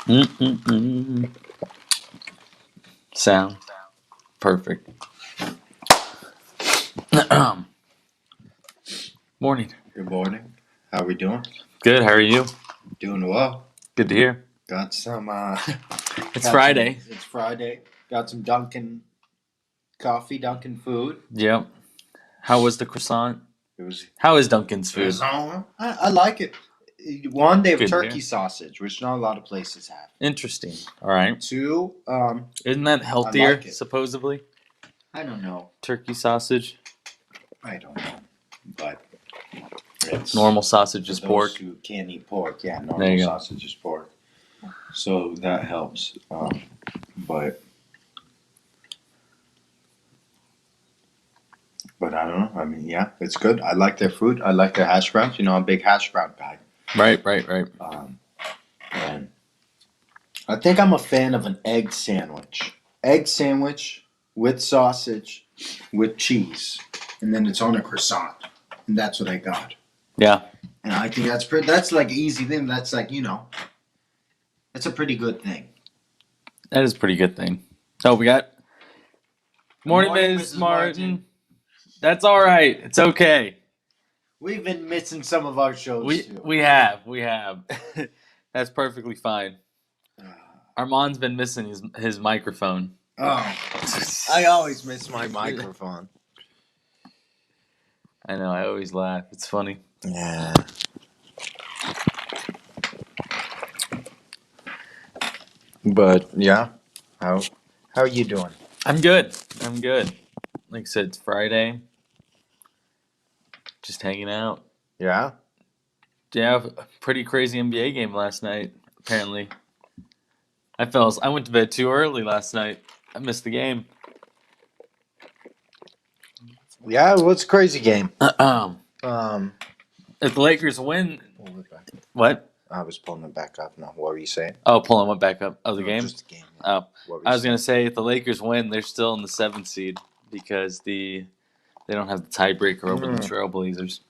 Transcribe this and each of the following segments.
Mm-mm-mm. Sound perfect. Morning. Good morning. How we doing? Good. How are you? Doing well. Good to hear. Got some. It's Friday. It's Friday. Got some Dunkin' coffee, Dunkin' food. Yep. How was the croissant? It was. How is Dunkin's food? I like it. One, they have Good to turkey hear. sausage, which not a lot of places have. Interesting. All right. Two, Isn't that healthier, like it. supposedly? I don't know. Turkey sausage. I don't know, but it's Normal sausage for is those pork. who can't eat pork. Yeah, There normal you go. sausage is pork, so that helps. But I don't know. I mean, yeah, it's good. I like their food. I like their hash browns. I'm a big hash brown guy. Right. And I think I'm a fan of an egg sandwich. Egg sandwich with sausage, with cheese, and then it's on a croissant. And that's what I got. Yeah. And I think that's like an easy thing. That's like, that's a pretty good thing. That is a pretty good thing. Oh, we got. Morning, Morning, Ms. Mrs. Martin. That's all right. It's okay. We've been missing some of our shows too. We have. That's perfectly fine. Armand's been missing his microphone. Oh, I always miss my microphone. I know. I always laugh. It's funny. Yeah. But yeah, how are you doing? I'm good. Like I said, it's Friday. Just hanging out. Yeah. Yeah, a pretty crazy NBA game last night. Apparently, I went to bed too early last night. I missed the game. Yeah, well, it's a crazy game. If the Lakers win, what? I was pulling it back up now. What were you saying? Oh, pulling what back up? Oh, the No, game. just the game. Yeah. Oh, I was gonna say if the Lakers win, they're still in the 7th seed because they don't have the tiebreaker over the Trailblazers.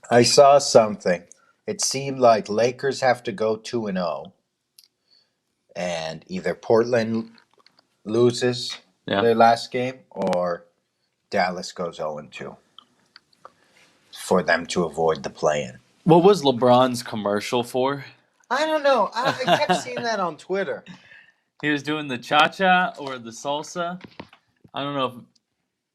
I saw something. It seemed like Lakers have to go 2-0, and either Portland loses their last game or Dallas goes 0-2 for them to avoid the play-in. What was LeBron's commercial for? I don't know. I kept seeing that on Twitter. He was doing the cha-cha or the salsa. I don't know if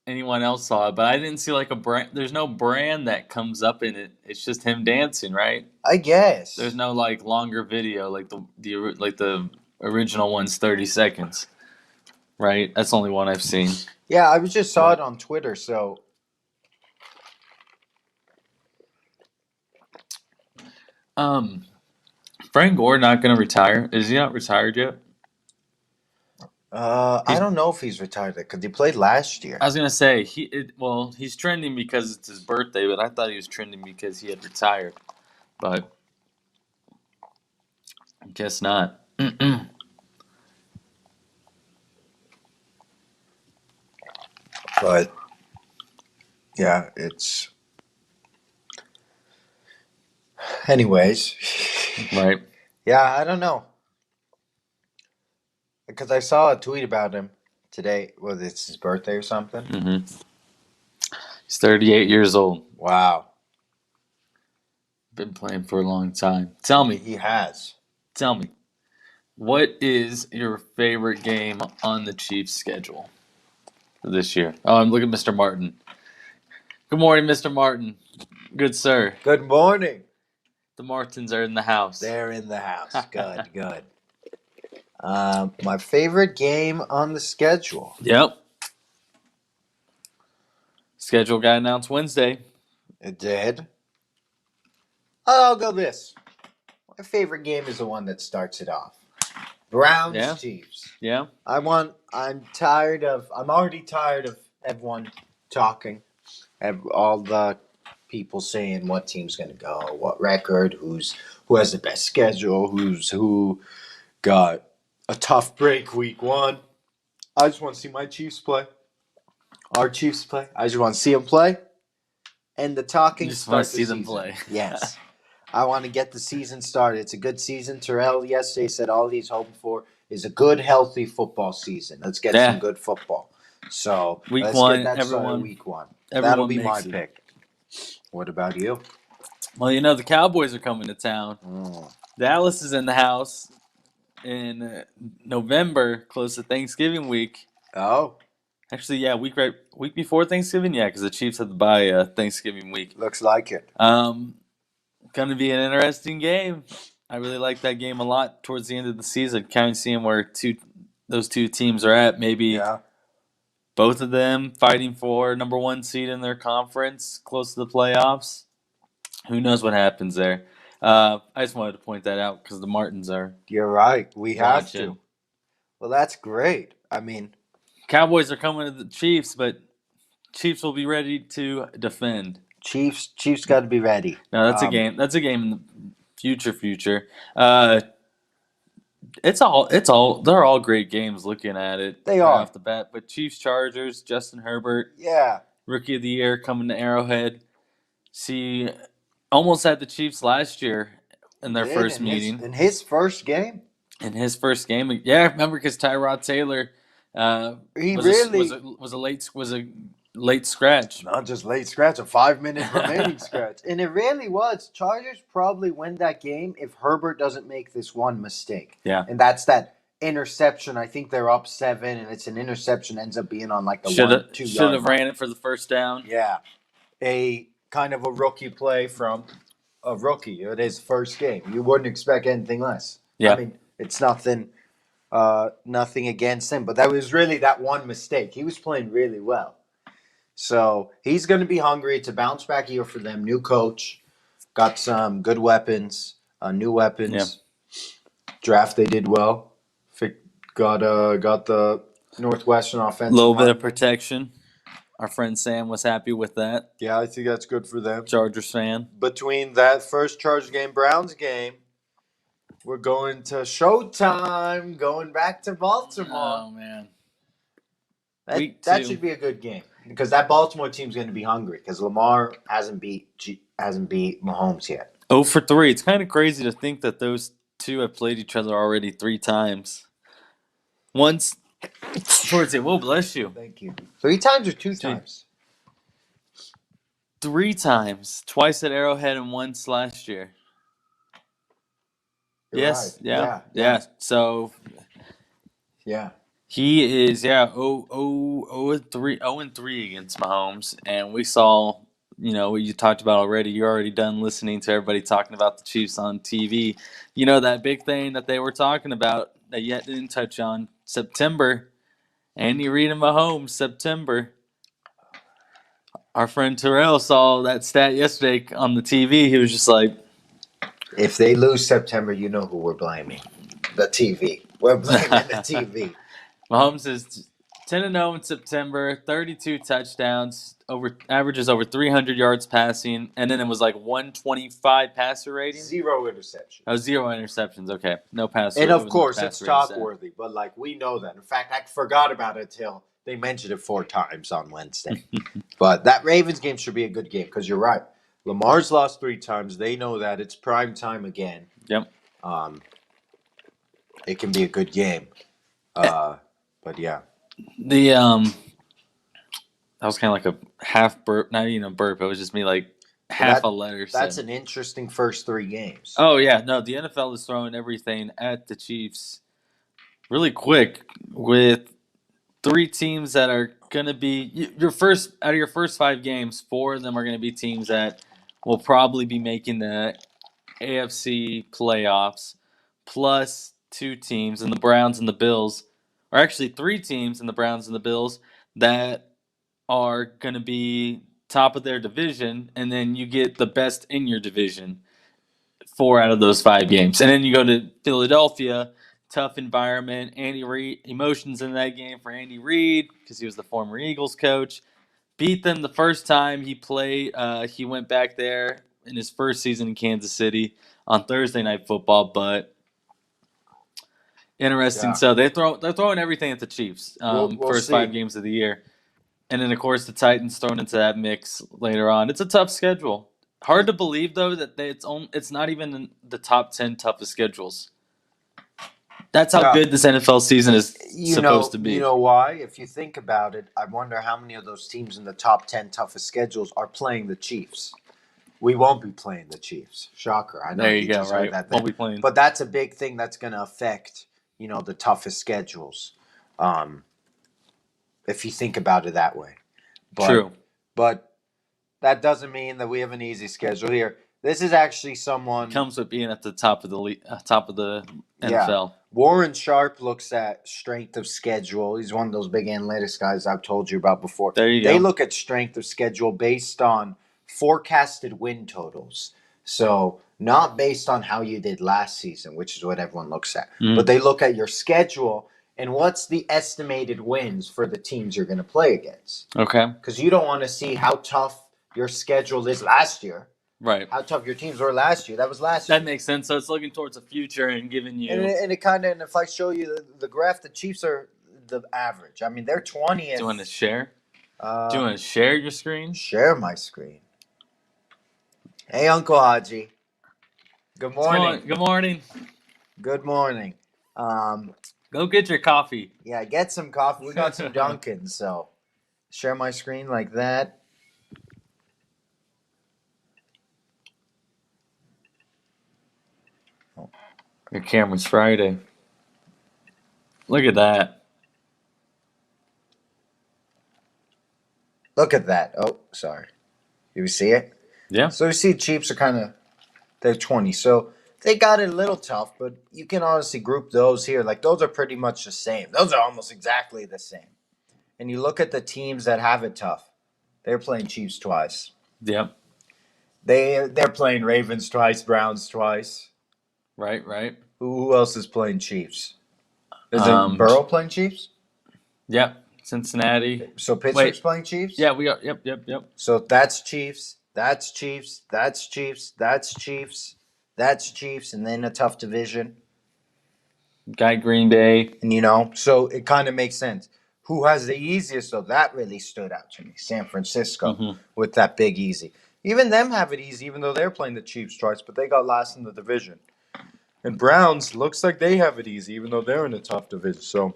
anyone else saw it, but I didn't see like a brand. There's no brand that comes up in it. It's just him dancing, right? I guess. There's no like longer video like the original one's 30 seconds, right? That's the only one I've seen. Yeah, I just saw it on Twitter, so. Frank Gore not going to retire. Is he not retired yet? I don't know if he's retired because he played last year. I was going to say he's trending because it's his birthday, but I thought he was trending because he had retired. But I guess not. But yeah, it's. Anyways. Right. Yeah, I don't know. Because I saw a tweet about him today. Was it's his birthday or something? Mm-hmm. He's 38 years old. Wow. Been playing for a long time. Tell me. He has. Tell me. What is your favorite game on the Chiefs' schedule this year? Oh, I'm looking at Mr. Martin. Good morning, Mr. Martin. Good sir. Good morning. The Martins are in the house. They're in the house. Good, good. My favorite game on the schedule. Yep. Schedule got announced Wednesday. It did. I'll go this. My favorite game is the one that starts it off. Browns Chiefs. Yeah. I'm already tired of everyone talking. All the people saying what team's gonna go, what record, who has the best schedule, who got a tough break week 1. I just want to see my Chiefs play. Our Chiefs play. I just want to see them play. And the talking You just want starts to see them play. Yes. I want to get the season started. It's a good season. Terrell yesterday said all he's hoping for is a good, healthy football season. Let's get some Yeah, good football. So week let's get one, that started everyone, week one. That'll everyone be my makes it. pick. What about you? Well, the Cowboys are coming to town. Dallas is in the house in November, close to Thanksgiving week. Oh, Actually, yeah, week before Thanksgiving, yeah, because the Chiefs had to buy Thanksgiving week. looks like it. Going to be an interesting game. I really like that game a lot towards the end of the season. Kind of seeing where those two teams are at. Maybe Yeah. both of them fighting for number one seed in their conference, close to the playoffs. Who knows what happens there? I just wanted to point that out because the Martins are You're right. We have watching. to. Well, that's great. I mean, Cowboys are coming to the Chiefs, but Chiefs will be ready to defend. Chiefs got to be ready. No, that's a game. That's a game in the future. They're all great games looking at it. They right are. off the bat. But Chiefs Chargers, Justin Herbert, Yeah. Rookie of the Year coming to Arrowhead. See, almost had the Chiefs last year in their first meeting. In his first game? In his first game, yeah, remember because Tyrod Taylor He was really a late scratch. not just late scratch, a 5-minute remaining scratch. And it really was. Chargers probably win that game if Herbert doesn't make this one mistake. Yeah. And that's that interception. I think they're up 7, and it's an interception, ends up being on like the Should 1-2 have yard. ran it for the first down. Yeah. A kind of a rookie play from a rookie at his first game. You wouldn't expect anything less. Yeah. I mean, it's nothing against him, but that was really that one mistake. He was playing really well. So he's going to be hungry. It's a bounce back year for them. New coach, got some good weapons, new weapons. Yeah. Draft they did well. Got the Northwestern offensive. A little bit of protection. Our friend Sam was happy with that. Yeah, I think that's good for them. Chargers fan. Between that first Chargers game, Browns game, we're going to Showtime. Going back to Baltimore. Oh man. That should be a good game because that Baltimore team's going to be hungry because Lamar hasn't beat Mahomes yet. 0 for 3. It's kind of crazy to think that those two have played each other already 3 times. Once towards it. Whoa, bless you. Thank you. 3 times or 2 times? 3 times. Twice at Arrowhead and once last year. You're yes. Right. Yeah. So. Yeah. He is 0-3 against Mahomes, and we saw what you talked about already. You're already done listening to everybody talking about the Chiefs on TV. That big thing that they were talking about that yet didn't touch on September. Andy Reid and Mahomes September. Our friend Terrell saw that stat yesterday on the TV. He was just like, if they lose September, you know who we're blaming. The TV. We're blaming the TV. Mahomes is 10-0 in September, 32 touchdowns, averages over 300 yards passing, and then it was like 125 passer rating. 0 interceptions. Oh, 0 interceptions. Okay, no passer. And of course, it's talk worthy, but we know that. In fact, I forgot about it till they mentioned it 4 times on Wednesday. But that Ravens game should be a good game because you're right. Lamar's lost 3 times. They know that it's prime time again. Yep. It can be a good game. But yeah. That was kind of like a half burp, not even a burp. It was just me like half a letter. That's an interesting first 3 games. Oh yeah, no, the NFL is throwing everything at the Chiefs really quick with 3 teams that are going to be your first 5 games. 4 of them are going to be teams that will probably be making the AFC playoffs, plus 2 teams, and the Browns and the Bills. Or actually 3 teams in the Browns and the Bills that are going to be top of their division, and then you get the best in your division 4 out of those 5 games. And then you go to Philadelphia, tough environment, Andy Reid, emotions in that game for Andy Reid because he was the former Eagles coach. Beat them the first time he played. He went back there in his first season in Kansas City on Thursday Night Football, but interesting. Yeah. So they're throwing everything at the Chiefs. We'll first see. 5 games of the year, and then of course the Titans thrown into that mix later on. It's a tough schedule. Hard to believe though that it's not even in the top 10 toughest schedules. That's how Yeah. good this NFL season is supposed to be. You know why? If you think about it, I wonder how many of those teams in the top 10 toughest schedules are playing the Chiefs. We won't be playing the Chiefs. Shocker. I know There you go, just heard right? that Won't there. be playing. But that's a big thing that's going to affect, the toughest schedules. If you think about it that way. But, True. But that doesn't mean that we have an easy schedule here. This is actually someone. Comes with being at the top of the Yeah. NFL. Warren Sharp looks at strength of schedule. He's one of those big analytics guys I've told you about before. There you They go. look at strength of schedule based on forecasted win totals. So not based on how you did last season, which is what everyone looks at. But they look at your schedule and what's the estimated wins for the teams you're going to play against. Okay. Because you don't want to see how tough your schedule is last year. Right. How tough your teams were last year. That was last year. That makes sense. So it's looking towards the future and giving you. And it kind of, and if I show you the graph, the Chiefs are the average. I mean, they're 20th. Do you want to share? Uh, Do you want to share your screen? Share my screen. Hey, Uncle Haji. Good morning. Good morning. Good morning. Go get your coffee. Yeah, get some coffee. We got some Dunkin', so share my screen like that. Your camera's Friday. Look at that. Look at that. Oh, sorry. You see it? Yeah. So you see Chiefs are they're 20. So they got it a little tough, but you can honestly group those here. Like, those are pretty much the same. Those are almost exactly the same. And you look at the teams that have it tough. They're playing Chiefs twice. Yep. They're playing Ravens twice, Browns twice. Right. Who else is playing Chiefs? Is it Burrow playing Chiefs? Yep. Cincinnati. So Pittsburgh's playing Chiefs? Yeah, we are. Yep. So that's Chiefs. That's Chiefs. That's Chiefs. That's Chiefs. That's Chiefs. And then a tough division. Got Green Bay. And, so it kind of makes sense. Who has the easiest, though? That really stood out to me. San Francisco with that big easy. Even them have it easy, even though they're playing the Chiefs twice, but they got last in the division. And Browns looks like they have it easy, even though they're in a tough division. So,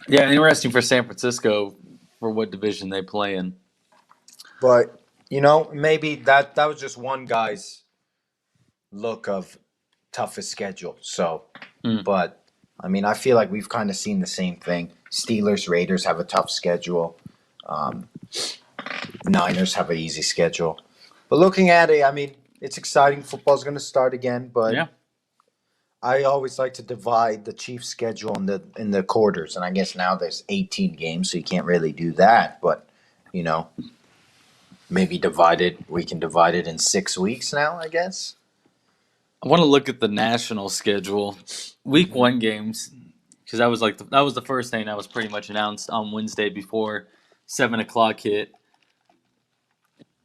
yeah, interesting for San Francisco for what division they play in. But maybe that was just one guy's look of toughest schedule. So, but I mean, I feel like we've kind of seen the same thing. Steelers, Raiders have a tough schedule. Niners have an easy schedule. But looking at it, I mean, it's exciting. Football's going to start again, but Yeah. I always like to divide the Chiefs' schedule in the quarters, and I guess now there's 18 games, so you can't really do that. But maybe we can divide it in 6 weeks now, I guess. I want to look at the national schedule, week 1 games, because that was the first thing that was pretty much announced on Wednesday before 7:00 hit.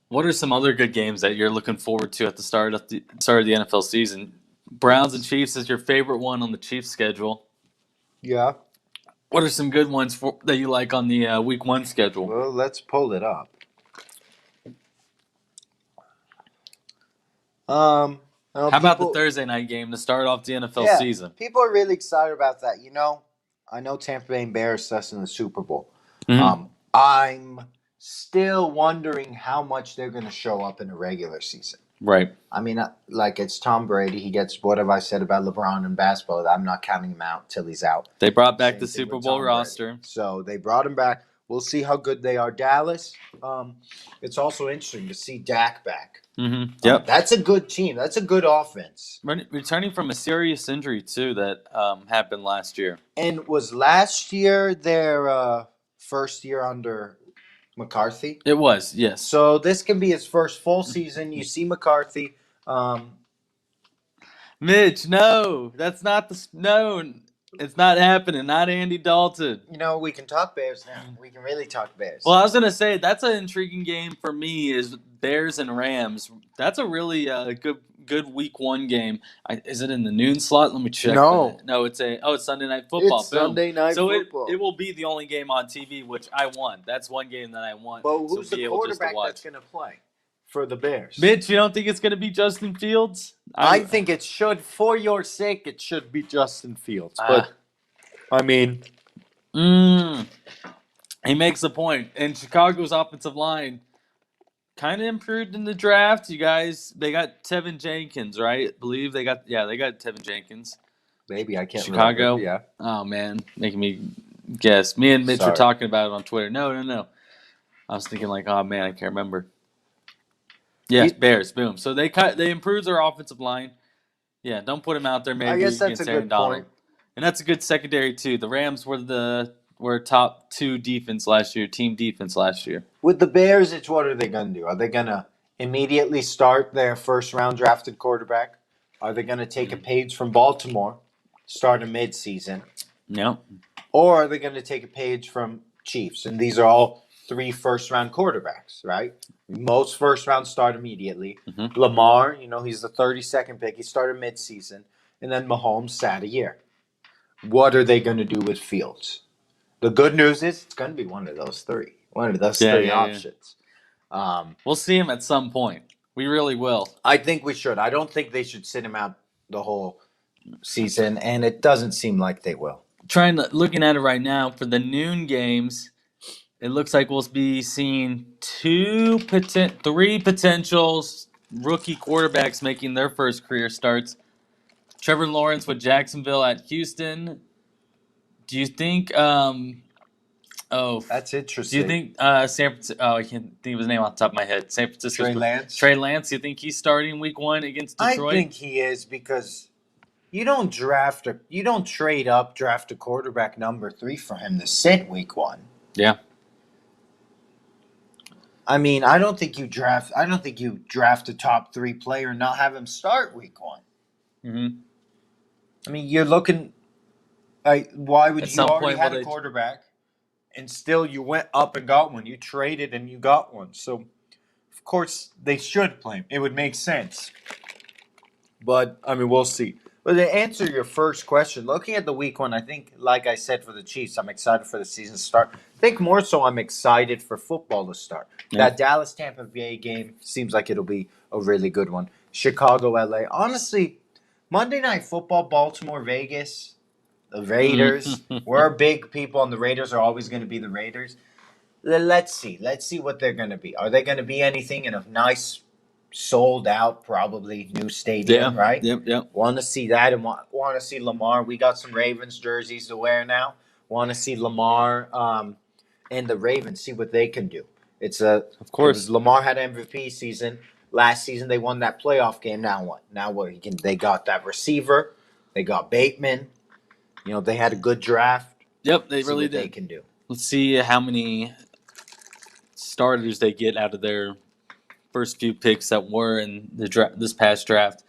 What are some other good games that you're looking forward to at the start of the NFL season? Browns and Chiefs is your favorite one on the Chiefs schedule. Yeah. What are some good ones that you like on the week 1 schedule? Well, let's pull it up. How about the Thursday night game to start off the NFL season? People are really excited about that. I know Tampa Bay embarrassed us in the Super Bowl. Mm-hmm. I'm still wondering how much they're going to show up in a regular season. Right. I mean, like, it's Tom Brady. He gets, what have I said about LeBron and basketball? I'm not counting him out till he's out. They brought back Same the thing Super with Bowl Tom roster. Brady. So they brought him back. We'll see how good they are. Dallas, it's also interesting to see Dak back. Mm-hmm. Yep. That's a good team. That's a good offense. Returning from a serious injury, too, that happened last year. And was last year their first year under McCarthy? It was, yes. So this can be his first full season. You see McCarthy. Mitch, no. That's not no. It's not happening. Not Andy Dalton. We can talk Bears now. We can really talk Bears. Well, I was going to say, that's an intriguing game for me is Bears and Rams. That's a really good week 1 game. Is it in the noon slot? Let me check. No. No, it's Sunday Night Football. It's Sunday Night Football. So it will be the only game on TV, which I want. That's one game that I want. But who's to be the able just to quarterback watch. that's going to play for the Bears. Mitch, you don't think it's going to be Justin Fields? I think it should, for your sake, it should be Justin Fields. But, I mean, he makes a point. And Chicago's offensive line kind of improved in the draft. You guys, they got Tevin Jenkins, right? I believe they got Tevin Jenkins. maybe I can't Chicago. remember. Yeah. Oh man, making me guess. Me and Mitch were talking about it on Twitter. No. I was thinking like, oh man, I can't remember. Yeah, Bears. Boom. So they improved their offensive line. Yeah, don't put him out there. Maybe I guess that's against a Aaron good Donald. point. And that's a good secondary too. The Rams were top 2 defense last year, team defense last year. With the Bears, it's what are they going to do? Are they going to immediately start their first round drafted quarterback? Are they going to take a page from Baltimore, start a midseason? No. Or are they going to take a page from Chiefs? And these are all 3 first round quarterbacks, right? Most first round start immediately. Mm-hmm. Lamar, he's the 32nd pick. He started midseason. And then Mahomes sat a year. What are they going to do with Fields? The good news is it's going to be one of those 3. One of those 3 options. We'll see him at some point. We really will. I think we should. I don't think they should sit him out the whole season, and it doesn't seem like they will. Looking at it right now for the noon games, it looks like we'll be seeing 3 potential rookie quarterbacks making their first career starts. Trevor Lawrence with Jacksonville at Houston. Do you think? That's interesting. Do you think San Francisco? Oh, I can't think of his name off the top of my head. San Francisco. Trey Lance. Trey Lance. You think he's starting Week 1 against Detroit? I think he is because you don't trade up, draft a quarterback number 3 for him to sit Week 1. Yeah. I mean, I don't think you draft a top 3 player and not have him start Week 1. Mm-hmm. I mean, you're looking. Why would you already had a quarterback, and still you went up and got one? You traded and you got one, so of course they should play him. It would make sense. But I mean, we'll see. But to answer your first question, looking at the Week 1, I think, like I said for the Chiefs, I'm excited for the season to start. I think more so I'm excited for football to start. Yeah. That Dallas-Tampa Bay game seems like it'll be a really good one. Chicago-LA. Honestly, Monday Night Football, Baltimore-Vegas, the Raiders. We're big people, and the Raiders are always going to be the Raiders. Let's see. Let's see what they're going to be. Are they going to be anything in a nice, sold-out, probably new stadium, right? Yep. Want to see that and want to see Lamar. We got some Ravens jerseys to wear now. Want to see Lamar and the Ravens, see what they can do. Of course. Lamar had an MVP season. Last season, they won that playoff game. Now what? They got that receiver. They got Bateman. They had a good draft. Yep, they really did. They can do. Let's see how many starters they get out of their first few picks that were in this past draft.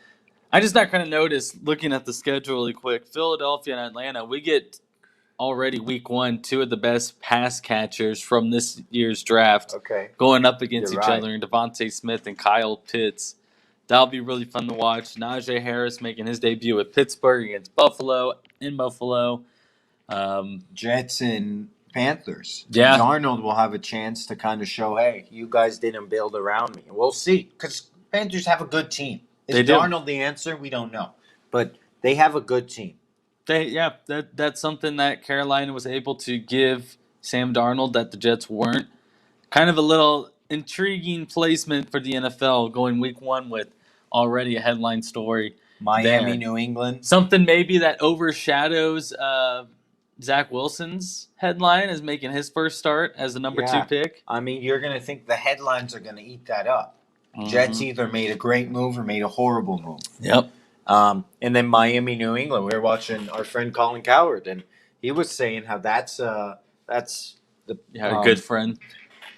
I just not kind of noticed, looking at the schedule really quick, Philadelphia and Atlanta, we get already Week 1 2 of the best pass catchers from this year's draft going up against each other, and Devontae Smith and Kyle Pitts. That'll be really fun to watch. Najee Harris making his debut with Pittsburgh against Buffalo, in Buffalo. Jets and Panthers. Yeah. Darnold will have a chance to kind of show, hey, you guys didn't build around me. We'll see, because Panthers have a good team. Is Darnold the answer? We don't know. But they have a good team. That's something that Carolina was able to give Sam Darnold that the Jets weren't. Kind of a little intriguing placement for the NFL going Week 1 with already a headline story. Miami, New England. Something maybe that overshadows Zach Wilson's headline as making his first start as the number 2 pick. I mean, you're going to think the headlines are going to eat that up. Mm-hmm. Jets either made a great move or made a horrible move. Yep. And then Miami, New England. We were watching our friend Colin Cowherd, and he was saying how that's the a good friend.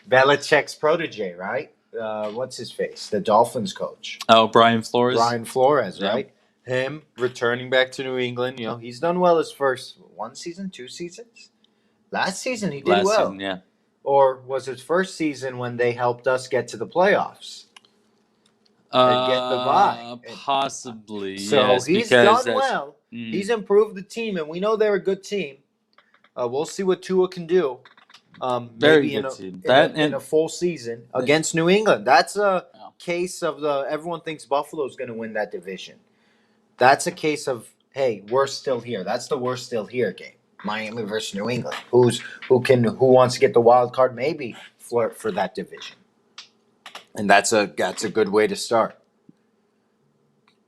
Belichick's protege, right? What's his face? The Dolphins coach. Oh, Brian Flores. Brian Flores, right? Him returning back to New England. He's done well his first 1 season, 2 seasons. Last season he did well. Season, yeah. Or was his first season when they helped us get to the playoffs? And get the bye. Possibly, so yes. He's done well. He's improved the team, and we know they're a good team. We'll see what Tua can do. Very good team. In a full season against New England. That's a case of everyone thinks Buffalo's going to win that division. That's a case of, hey, we're still here. That's the we're still here game. Miami versus New England. Who wants to get the wild card? Maybe flirt for that division. And that's a good way to start.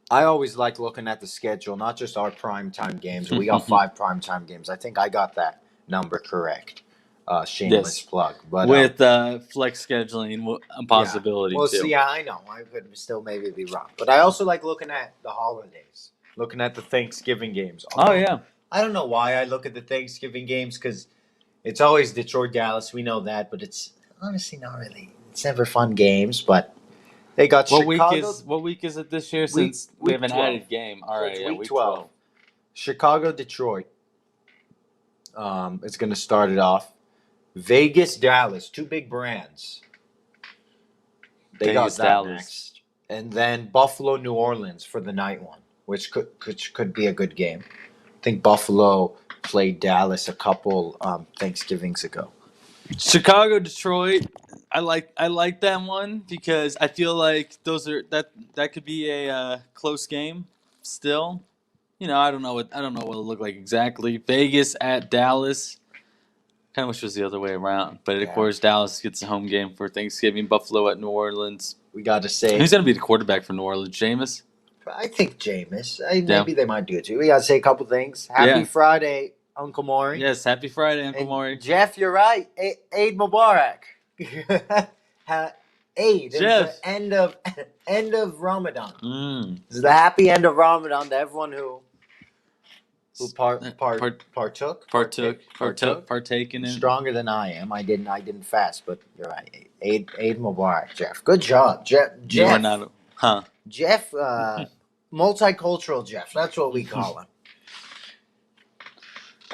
I always like looking at the schedule, not just our primetime games. We got 5 primetime games. I think I got that number correct. Shameless Yes. plug. But With flex scheduling, a possibility Well, too. see, I know. I could still maybe be wrong. But I also like looking at the holidays, looking at the Thanksgiving games. Oh, yeah. I don't know why I look at the Thanksgiving games because it's always Detroit, Dallas. We know that, but it's honestly not really. It's never fun games, but they got Chicago. What week is it this year? Since we have an 12. added game. All So right, it's yeah, week week 12. Chicago, Detroit. It's going to start it off. Vegas, Dallas, 2 big brands. They Vegas, got that Dallas. next, and then Buffalo, New Orleans for the night one, which could be a good game. I think Buffalo played Dallas a couple Thanksgivings ago. Chicago, Detroit. I like that one because I feel like that could be a close game. Still, I don't know what it'll look like exactly. Vegas at Dallas. Kind of wish it was the other way around, but of course Dallas gets a home game for Thanksgiving. Buffalo at New Orleans. We got to say Who's going to be the quarterback for New Orleans? Jameis. I think Jameis. Maybe they might do it too. We got to say a couple things. Happy Friday, Uncle Maury. Yes, happy Friday, Uncle Maury. Jeff, you're right. Eid Mubarak. Eid. Jeff. It's the end of Ramadan. It's the happy end of Ramadan to everyone who partaken in. Stronger than I am. I didn't fast, but you're right. Eid Mubarak, Jeff. Good job, Jeff. You are not, Jeff, multicultural Jeff. That's what we call him.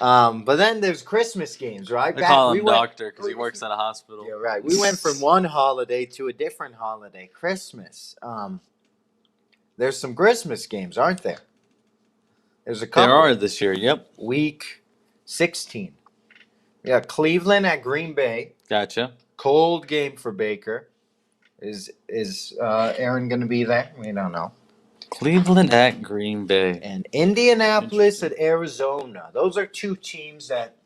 But then there's Christmas games, right? They call him doctor because he works in a hospital. Yeah, right. We went from one holiday to a different holiday, Christmas. There's some Christmas games, aren't there? There's a couple. There are this year. Yep. Week 16. Yeah, Cleveland at Green Bay. Gotcha. Cold game for Baker. Is Aaron going to be there? We don't know. Cleveland at Green Bay. And Indianapolis at Arizona. Those are 2 teams that,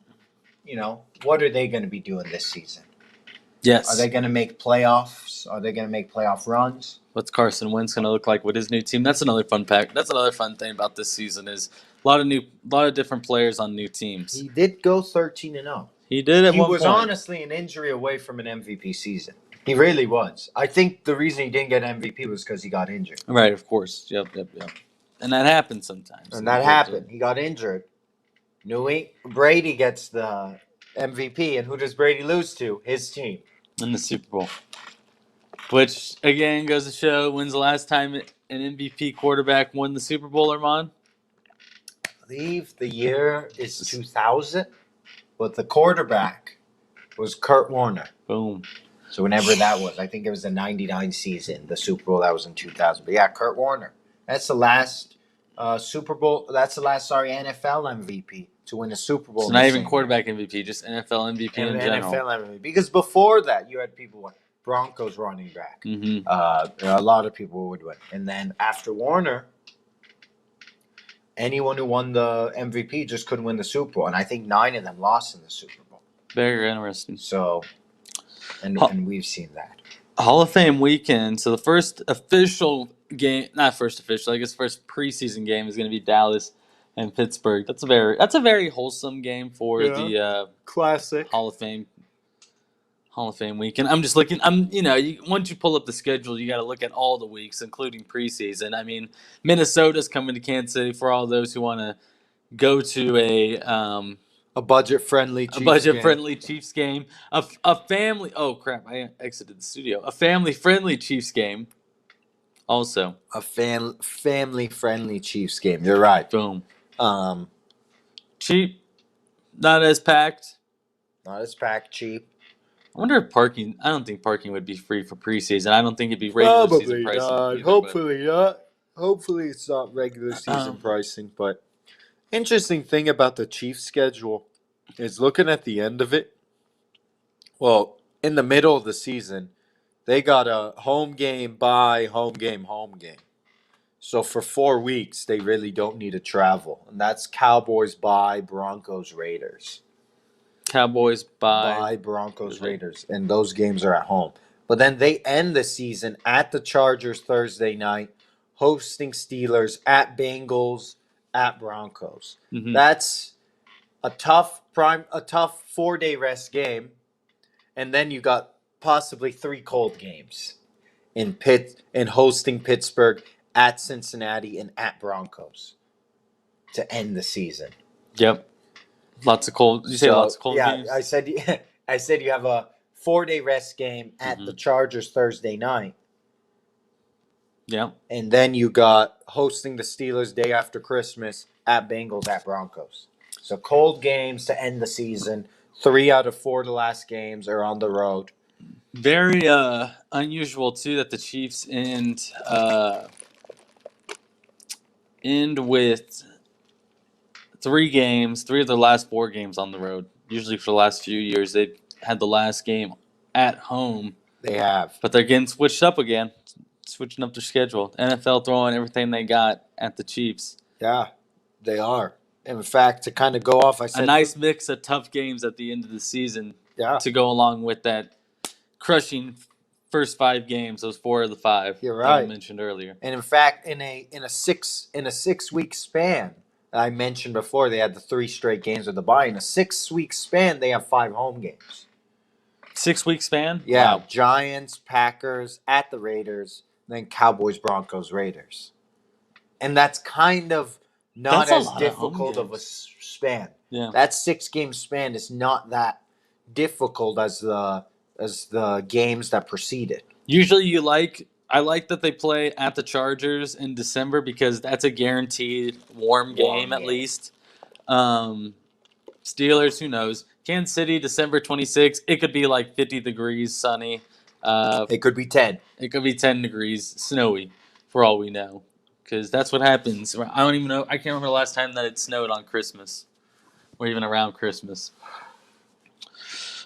what are they going to be doing this season? Yes. Are they going to make playoffs? Are they going to make playoff runs? What's Carson Wentz going to look like with his new team? That's another fun pack. That's another fun thing about this season is a lot of different players on new teams. He did go 13-0. He did at one point. He was honestly an injury away from an MVP season. He really was. I think the reason he didn't get MVP was because he got injured. Right, of course. Yep. And that happens sometimes. And that happened. He got injured. Brady gets the MVP, and who does Brady lose to? His team. In the Super Bowl. Which, again, goes to show, when's the last time an MVP quarterback won the Super Bowl, Armand? I believe the year is 2000, but the quarterback was Kurt Warner. Boom. So whenever that was, I think it was the 99 season, the Super Bowl, that was in 2000. But yeah, Kurt Warner. That's the last Super Bowl. That's the last, NFL MVP to win a Super Bowl. So not even quarterback MVP, just NFL MVP in general. NFL MVP. Because before that, you had people like Broncos running back. Mm-hmm. A lot of people would win. And then after Warner, anyone who won the MVP just couldn't win the Super Bowl. And I think 9 of them lost in the Super Bowl. Very interesting. So, and we've seen that. Hall of Fame weekend. So the first official game, not first official, I guess first preseason game is going to be Dallas and Pittsburgh. That's a very wholesome game for the classic Hall of Fame weekend. I'm just looking. Once you pull up the schedule, you got to look at all the weeks, including preseason. I mean, Minnesota's coming to Kansas City for all those who want to go to a budget-friendly Chiefs game. A family. Oh crap! I exited the studio. A family-friendly Chiefs game. Also, a family-friendly Chiefs game. You're right. Boom. Cheap, not as packed. Cheap. I wonder if parking. I don't think parking would be free for preseason. I don't think it'd be regular season pricing. Not. Hopefully not. Hopefully it's not regular season pricing. But interesting thing about the Chiefs schedule is looking at the end of it. Well, in the middle of the season, They got a home game, bye, home game, home game. So for 4 weeks, they really don't need to travel, and that's Cowboys bye, Broncos, Raiders. Cowboys Bye, by Broncos, Raiders, and those games are at home. But then they end the season at the Chargers Thursday night, hosting Steelers, at Bengals, at Broncos. Mhm. That's a tough 4-day rest game, and then you got possibly 3 cold games in hosting Pittsburgh, at Cincinnati, and at Broncos to end the season. Yep. Lots of cold. Did you say lots of cold games? I said I said you have a 4-day rest game at the Chargers Thursday night, Yeah. and then you got hosting the Steelers day after Christmas, at Bengals, at Broncos. So cold games to end the season. 3 out of 4 of the last games are on the road. Very unusual too that the Chiefs end with 3 of the last 4 games on the road. Usually for the last few years they had the last game at home, They have. but they're getting switched up again, switching up their schedule. NFL throwing everything they got at the Chiefs. Yeah, they are. In fact, to kind of go off, I A said nice mix of tough games at the end of the season yeah. to go along with that crushing first 5 games, those 4 of the 5 You're that I right. mentioned earlier. And in fact, in a 6-week span, I mentioned before they had the 3 straight games with the bye. In a 6-week span, they have 5 home games. 6-week span? Yeah, Wow. Giants, Packers, at the Raiders, then Cowboys, Broncos, Raiders, and that's kind of not That's a as lot of home difficult of a games. span. Yeah. That 6-game span is not that difficult as the games that preceded. Usually I like that they play at the Chargers in December because that's a guaranteed warm game at game. least. Steelers, who knows? Kansas City, December 26th. It could be like 50 degrees, sunny. It could be 10. It could be 10 degrees, snowy, for all we know. Because that's what happens. I don't even know. I can't remember the last time that it snowed on Christmas. Or even around Christmas.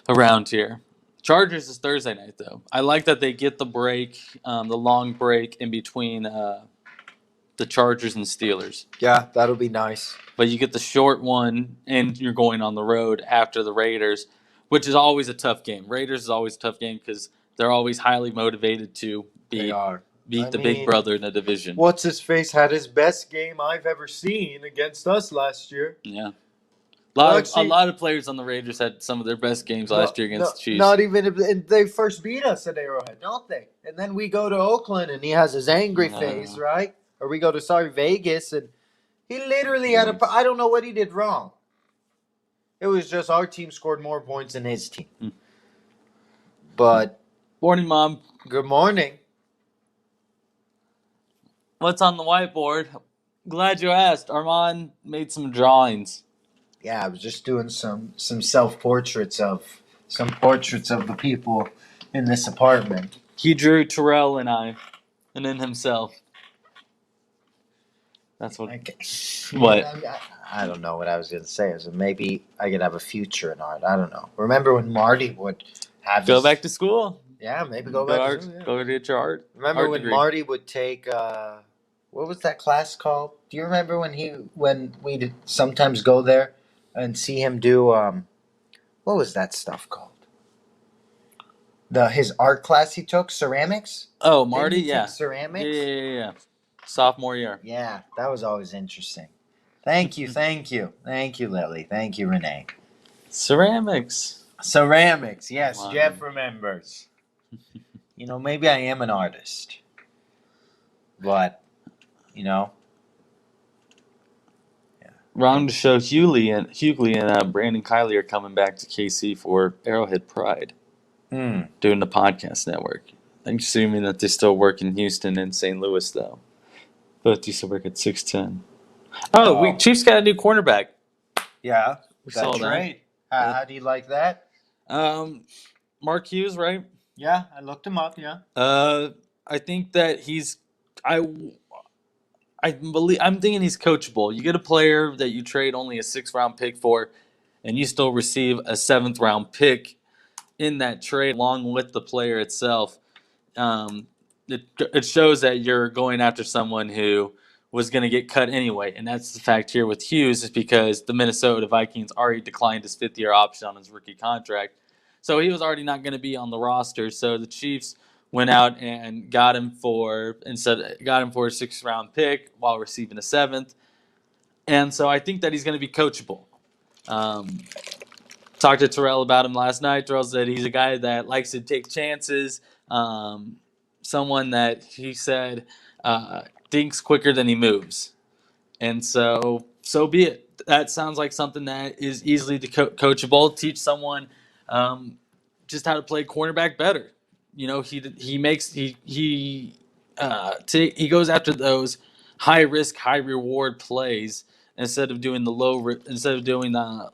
Around here. Chargers is Thursday night, though. I like that they get the break, the long break in between the Chargers and Steelers. Yeah, that'll be nice. But you get the short one, and you're going on the road after the Raiders, which is always a tough game. Raiders is always a tough game because they're always highly motivated to They are. beat I the mean, big brother in the division. What's his face had his best game I've ever seen against us last year. Yeah. Well, A lot of players on the Raiders had some of their best games last year against the Chiefs. Not even if they first beat us at Arrowhead, don't they? And then we go to Oakland and he has his angry face, right? Or we go to Vegas and he literally had I don't know what he did wrong. It was just our team scored more points than his team. But Morning, Mom. good morning. What's on the whiteboard? Glad you asked. Armand made some drawings. Yeah, I was just doing some self-portraits of the people in this apartment. He drew Terrell and I, and then himself. That's what. What? I don't know what I was going to say. So maybe I could have a future in art. I don't know. Remember when Marty would have Go back to school. Yeah, maybe go back to school. Yeah. Go get your art. Remember when Marty would take what was that class called? Do you remember when we'd sometimes go there and see him do what was that stuff called? His art class he took, ceramics? Oh, Marty, Didn't he yeah. take ceramics? Yeah. Sophomore year. Yeah, that was always interesting. Thank you, Lily. Thank you, Renee. Ceramics. Yes, Wow. Jeff remembers. Maybe I am an artist, but Wrong to show Hughley and Brandon Kiley are coming back to KC for Arrowhead Pride, doing the podcast network. I'm assuming that they still work in Houston and St. Louis, though. Both used to work at 610. Oh, Chiefs got a new cornerback. Yeah, We saw right. How do you like that? that. Mark Hughes, right? Yeah, I looked him up. Yeah. I think that I'm thinking he's coachable. You get a player that you trade only a 6th-round pick for, and you still receive a 7th-round pick in that trade along with the player itself. it shows that you're going after someone who was going to get cut anyway. And that's the fact here with Hughes, is because the Minnesota Vikings already declined his 5th-year option on his rookie contract. So he was already not going to be on the roster. So the Chiefs went out and got him for a 6th-round pick while receiving a 7th. And so I think that he's going to be coachable. Talked to Terrell about him last night. Terrell said he's a guy that likes to take chances. Someone that he said thinks quicker than he moves. And so be it. That sounds like something that is easily coachable. Teach someone just how to play cornerback better. You know, he goes after those high risk, high reward plays instead of doing the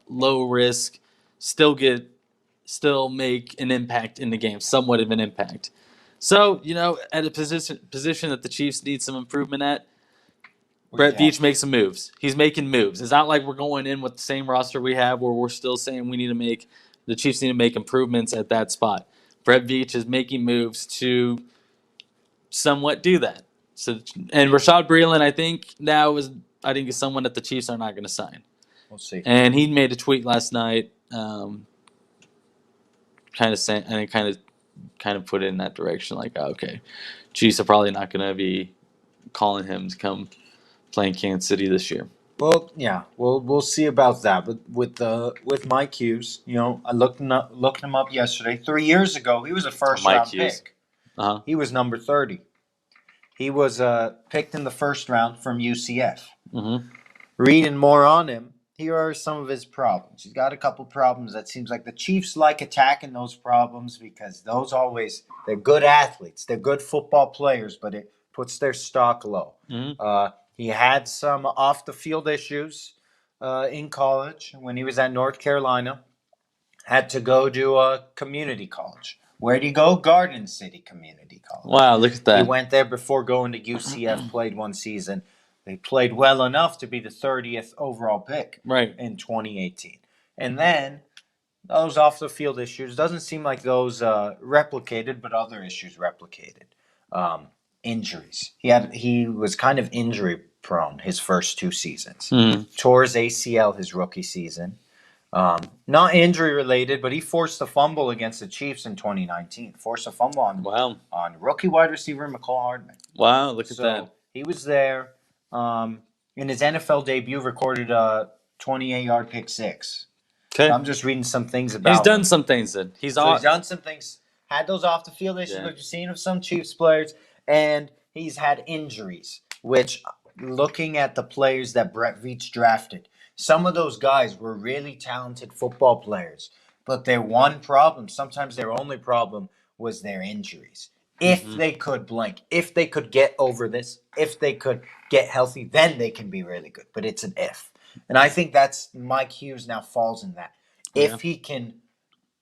low risk, still make an impact in the game, somewhat of an impact. So, you know, at a position that the Chiefs need some improvement at, Brett Veach makes some moves. He's making moves. It's not like we're going in with the same roster we have where we're still saying the Chiefs need to make improvements at that spot. Brett Veach is making moves to somewhat do that. So, and Rashad Breeland, I think is someone that the Chiefs are not going to sign. We'll see. And he made a tweet last night, kind of saying, and it kind of put it in that direction, like, okay, Chiefs are probably not going to be calling him to come play in Kansas City this year. Well, yeah, we'll see about that. But with Mike Hughes, you know, I looked him up yesterday. 3 years ago, he was a first-round pick. Uh-huh. He was number 30. He was picked in the first round from UCF. Mm-hmm. Reading more on him, here are some of his problems. He's got a couple problems that seems like the Chiefs like attacking those problems because they're good athletes. They're good football players, but it puts their stock low. Mm-hmm. He had some off-the-field issues in college when he was at North Carolina. Had to go to a community college. Where'd he go? Garden City Community College. Wow, look at that. He went there before going to UCF, played one season. They played well enough to be the 30th overall pick in 2018. And then those off-the-field issues, doesn't seem like those replicated, but other issues replicated. Injuries. He was kind of injury prone his first 2 seasons. Tore his ACL his rookie season. Not injury related, but he forced a fumble against the Chiefs in 2019. Forced a fumble on rookie wide receiver McCall Hardman. Wow, look at that. He was there. In his NFL debut, recorded a 28-yard pick six. Okay. So I'm just reading some things about He's done some things then. He's done some things. Had those off the field issues that you've seen of some Chiefs players, and he's had injuries, which looking at the players that Brett Veach drafted, some of those guys were really talented football players, but their one problem, sometimes their only problem, was their injuries. If they could blink, if they could get over this, if they could get healthy, then they can be really good. But it's an if. And I think that's Mike Hughes now falls in that. If he can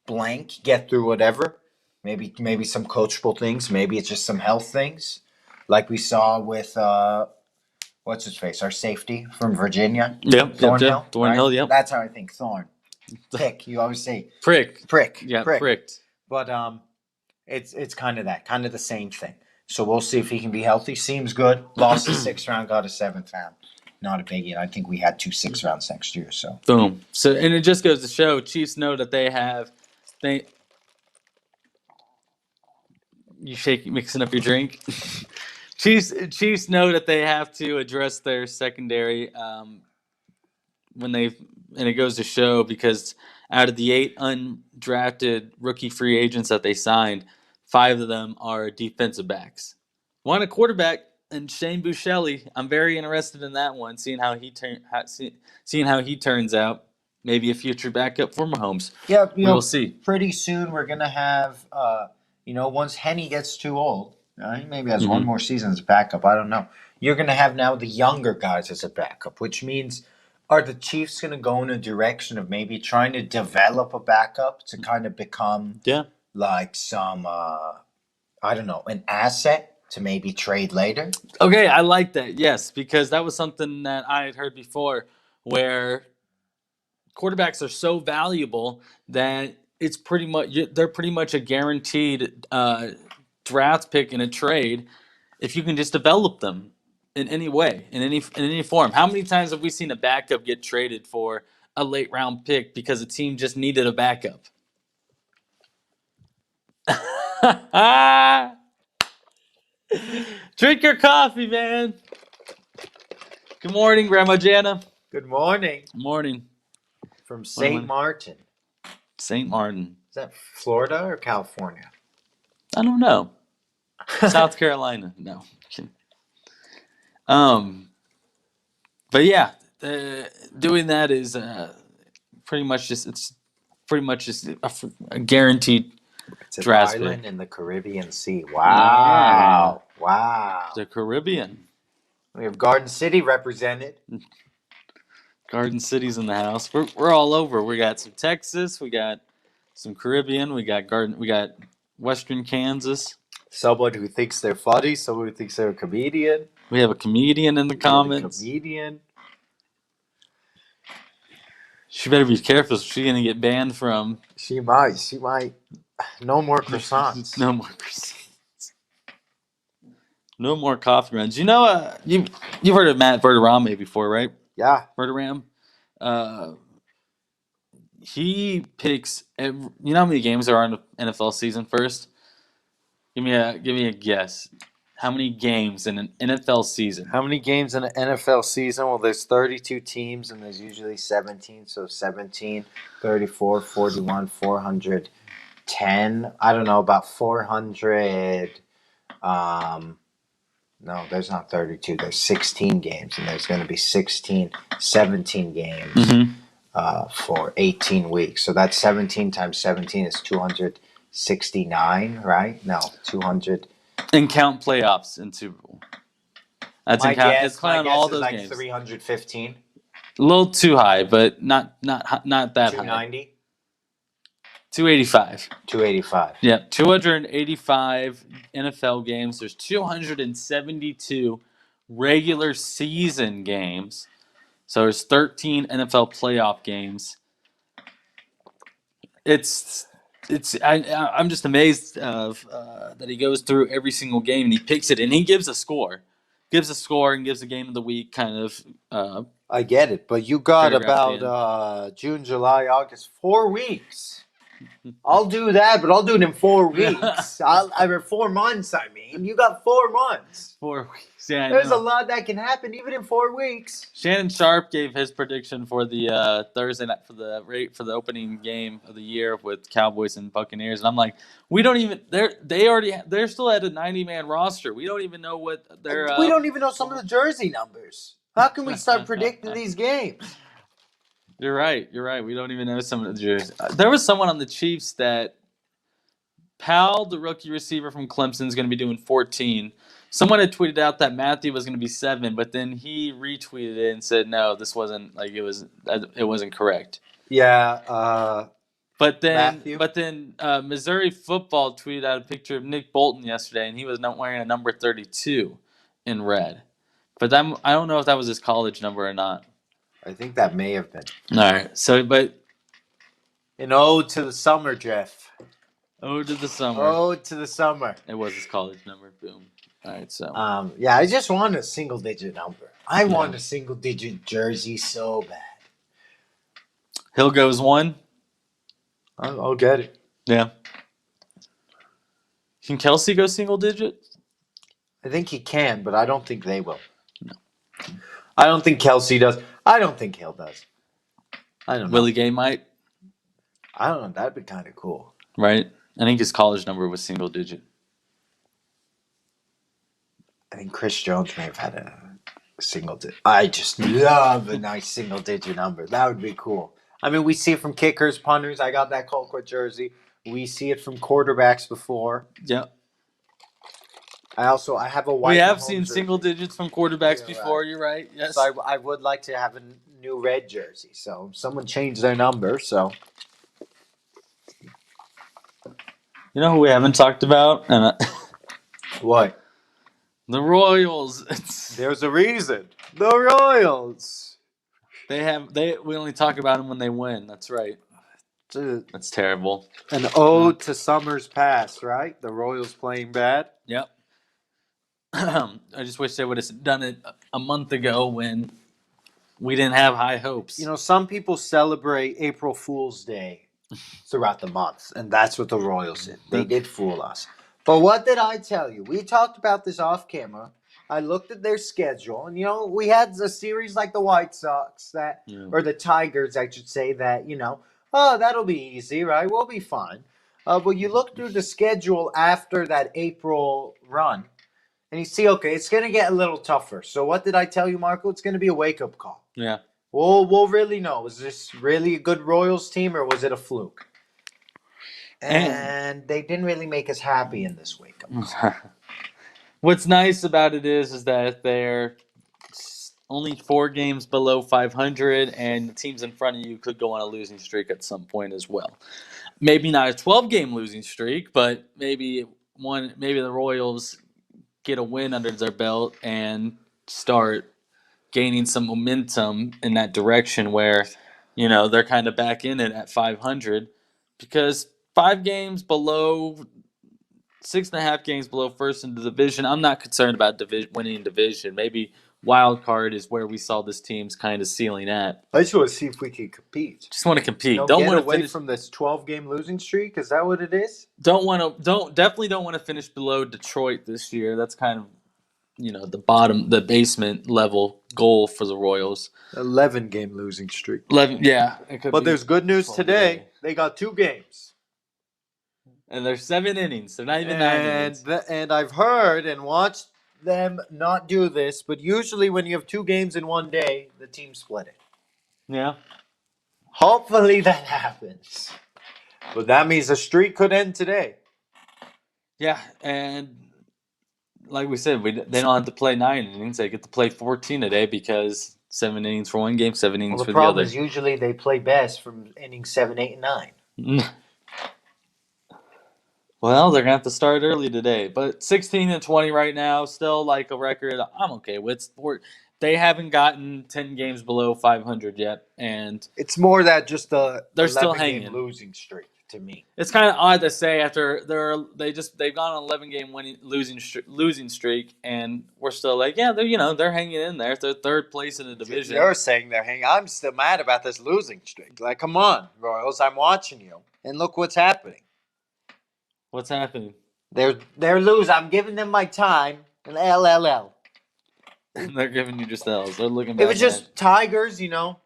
blank, get through whatever, maybe some coachable things, maybe it's just some health things, like we saw with what's his face, our safety from Virginia. Thornhill. Thornhill, right? Yep. That's how I think. Thorn. Pick. You always say Prick. Yeah, pricked. But it's kind of the same thing. So we'll see if he can be healthy. Seems good. Lost the 6th round, got a 7th round. Not a biggie. I think we had 2 6th rounds next year. So boom. So and it just goes to show Chiefs know that you mixing up your drink. Chiefs know that they have to address their secondary and it goes to show because out of the 8 undrafted rookie free agents that they signed, 5 of them are defensive backs. One a quarterback, and Shane Buechele. I'm very interested in that one, seeing how he turns out. Maybe a future backup for Mahomes. Yeah, we'll see. Pretty soon we're gonna have, once Henny gets too old, he maybe has one more season as a backup. I don't know. You're gonna have now the younger guys as a backup, which means are the Chiefs gonna go in a direction of maybe trying to develop a backup to kind of become like some an asset to maybe trade later? Okay, I like that. Yes, because that was something that I had heard before, where quarterbacks are so valuable that they're pretty much a guaranteed draft pick in a trade if you can just develop them in any way, in any form. How many times have we seen a backup get traded for a late round pick because a team just needed a backup? Drink your coffee, man. Good morning, Grandma Jana. Good morning Morning. from St. Martin. St. Martin. Is that Florida or California? I don't know. South Carolina. No. But yeah, doing that is pretty much just a guaranteed It's an draft island pick. in the Caribbean Sea. Wow. Wow. The Caribbean. We have Garden City represented. Garden City's in the house. We're all over. We got some Texas. We got some Caribbean. We got Western Kansas. Someone who thinks they're funny. Someone who thinks they're a comedian. We have a comedian in the comments. Comedian. She better be careful. She's gonna get banned from. She might. No more croissants. No more croissants. No more coffee runs. You know, you've heard of Matt Verderame before, right? Yeah. Verderame. He picks. You know how many games there are in the NFL season? First, give me a guess. How many games in an NFL season? How many games in an NFL season? Well, there's 32 teams, and there's usually 17. So 17, 34, 41, 410. I don't know, about 400. No, there's not 32. There's 16 games, and there's going to be 17 games for 18 weeks. So that's 17 times 17 is 269, right? No, 200. And count playoffs in Super Bowl. That's My in count. guess, It's count all those like games. 315. A little too high, but not that high. 290. 285. 285. Yeah, 285 NFL games. There's 272 regular season games. So there's 13 NFL playoff games. I'm just amazed of that he goes through every single game and he picks it and he gives a score. Gives a score and gives a game of the week kind of. I get it, but you got paragraph at the about June, July, August, 4 weeks. I'll do that, but I'll do it in 4 weeks. 4 months, I mean. You got 4 months. 4 weeks. Yeah, There's a lot that can happen even in 4 weeks. Shannon Sharp gave his prediction for the Thursday night for the opening game of the year with Cowboys and Buccaneers, and I'm like, we don't even they're still at a 90-man roster. We don't even know what they're. We don't even know some of the jersey numbers. How can we start predicting these games? You're right. We don't even know some of the jerseys. There was someone on the Chiefs that Powell, the rookie receiver from Clemson, is going to be doing 14. Someone had tweeted out that Matthew was going to be 7, but then he retweeted it and said, "No, this wasn't it wasn't correct." Yeah. But then Matthew? Missouri football tweeted out a picture of Nick Bolton yesterday, and he was not wearing a number 32 in red. But I don't know if that was his college number or not. I think that may have been. All right. So, but An ode to the summer, Jeff. ode to the summer. Ode to the summer. It was his college number. Boom. All right. So. Yeah, I just want a single-digit number. I want a single-digit jersey so bad. Hill goes 1. I'll get it. Yeah. Can Kelsey go single digit? I think he can, but I don't think they will. No. I don't think Kelsey does. I don't think Hill does. I don't know. Willie Gay might. I don't know. That'd be kind of cool. Right? I think his college number was single digit. I think Chris Jones may have had a single digit. I just love a nice single digit number. That would be cool. I mean, we see it from kickers, punters. I got that Colquitt jersey. We see it from quarterbacks before. Yeah. I have a white. We have Mahomes seen jersey. single digits from quarterbacks before. Right. You're right. Yes. So I would like to have a new red jersey. So someone changed their number. So you know who we haven't talked about? what? The Royals. There's a reason. The Royals. We only talk about them when they win. That's right. It's a- That's terrible. an ode to summer's past, right? The Royals playing bad. Yep. I just wish they would have done it a month ago when we didn't have high hopes. You know, some people celebrate April Fool's Day throughout the month, and that's what the Royals did. They did fool us. But what did I tell you? We talked about this off camera. I looked at their schedule, and we had a series like the White Sox or the Tigers, I should say, that oh, that'll be easy, right? We'll be fine. But you look through the schedule after that April run, and you see, okay, it's going to get a little tougher. So what did I tell you, Marco? It's going to be a wake-up call. Yeah. We'll really know. Was this really a good Royals team, or was it a fluke? And they didn't really make us happy in this wake-up call. What's nice about it is that they're only 4 games below 500, and the teams in front of you could go on a losing streak at some point as well. Maybe not a 12-game losing streak, but maybe the Royals get a win under their belt and start gaining some momentum in that direction where, they're kind of back in it at 500, because 5 games below, 6.5 games below first in the division. I'm not concerned about winning division. Maybe wild card is where we saw this team's kind of ceiling at. I just want to see if we can compete. Just want to compete. Don't want get to away finish from this 12-game losing streak. Is that what it is? Definitely don't want to finish below Detroit this year. That's kind of the basement level goal for the Royals. 11-game losing streak. 11, yeah. But there's good news today. They got 2 games. And they're 7 innings. They're not even 9 innings. And I've heard and watched them not do this, but usually when you have 2 games in one day, the team split it. Yeah. Hopefully that happens. But that means the streak could end today. Yeah, and like we said, they don't have to play 9 innings. They get to play 14 today because 7 innings for one game, 7 innings for the other. The problem is usually they play best from innings 7, 8, and 9. Well, they're going to have to start early today. But 16-20 right now, still like a record I'm okay with. They haven't gotten 10 games below 500 yet. And it's more that just they're still hanging. Losing streak to me. It's kind of odd to say after they've gone on 11-game losing streak, and we're still like, yeah, they're hanging in there. They're 3rd place in the division. You're saying they're hanging. I'm still mad about this losing streak. Like, come on, Royals, I'm watching you, and look what's happening. What's happening? They're losing. I'm giving them my time. An LLL. They're giving you just L's. They're looking back. It was just Tigers,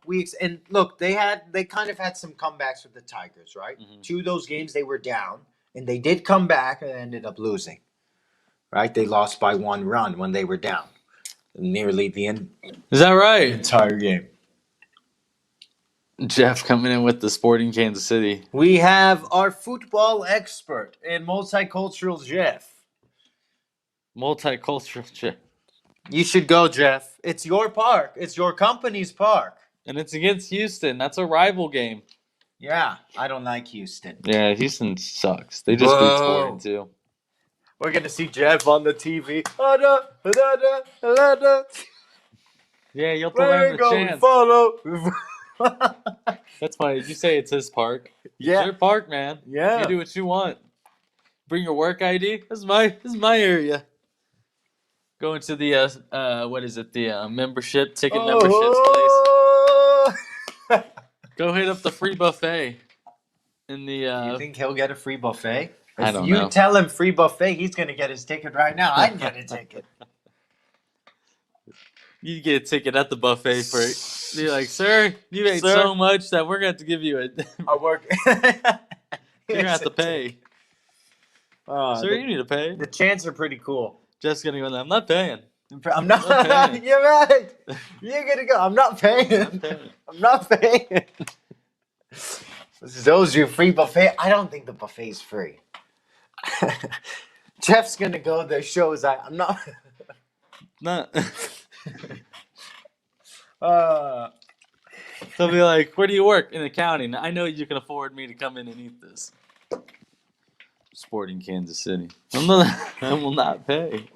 weeks. And look, they kind of had some comebacks with the Tigers, right? Mm-hmm. 2 of those games they were down, and they did come back and ended up losing. Right? They lost by 1 run when they were down. Nearly the end. Is that right? Entire game. Jeff coming in with the Sporting Kansas City. We have our football expert and multicultural Jeff. Multicultural Jeff. You should go, Jeff. It's your park. It's your company's park. And it's against Houston. That's a rival game. Yeah, I don't like Houston. Yeah, Houston sucks. They just beat Sporting, too. We're going to see Jeff on the TV. Yeah, you'll learn the chance. Follow. That's funny. Did you say it's his park? Yeah. It's your park, man. Yeah. You do what you want. Bring your work ID. This is my area. Go into the what is it? The membership memberships place. Go hit up the free buffet. In the You think he'll get a free buffet? I don't know. If you tell him free buffet, he's gonna get his ticket right now. I can get a ticket. You get a ticket at the buffet for it. You're like, sir, you ate so much that we're going to have to give you a work. You're going to have to pay. Sir, you need to pay. The chants are pretty cool. Just going to go, I'm not paying. I'm not paying. You're right. You're going to go, I'm not paying. I'm not paying. Those your free buffet. I don't think the buffet's free. Jeff's going to go there, shows I'm not. Not. They'll be like, where do you work? In accounting. I know you can afford me to come in and eat this. Sporting Kansas City. I will not pay.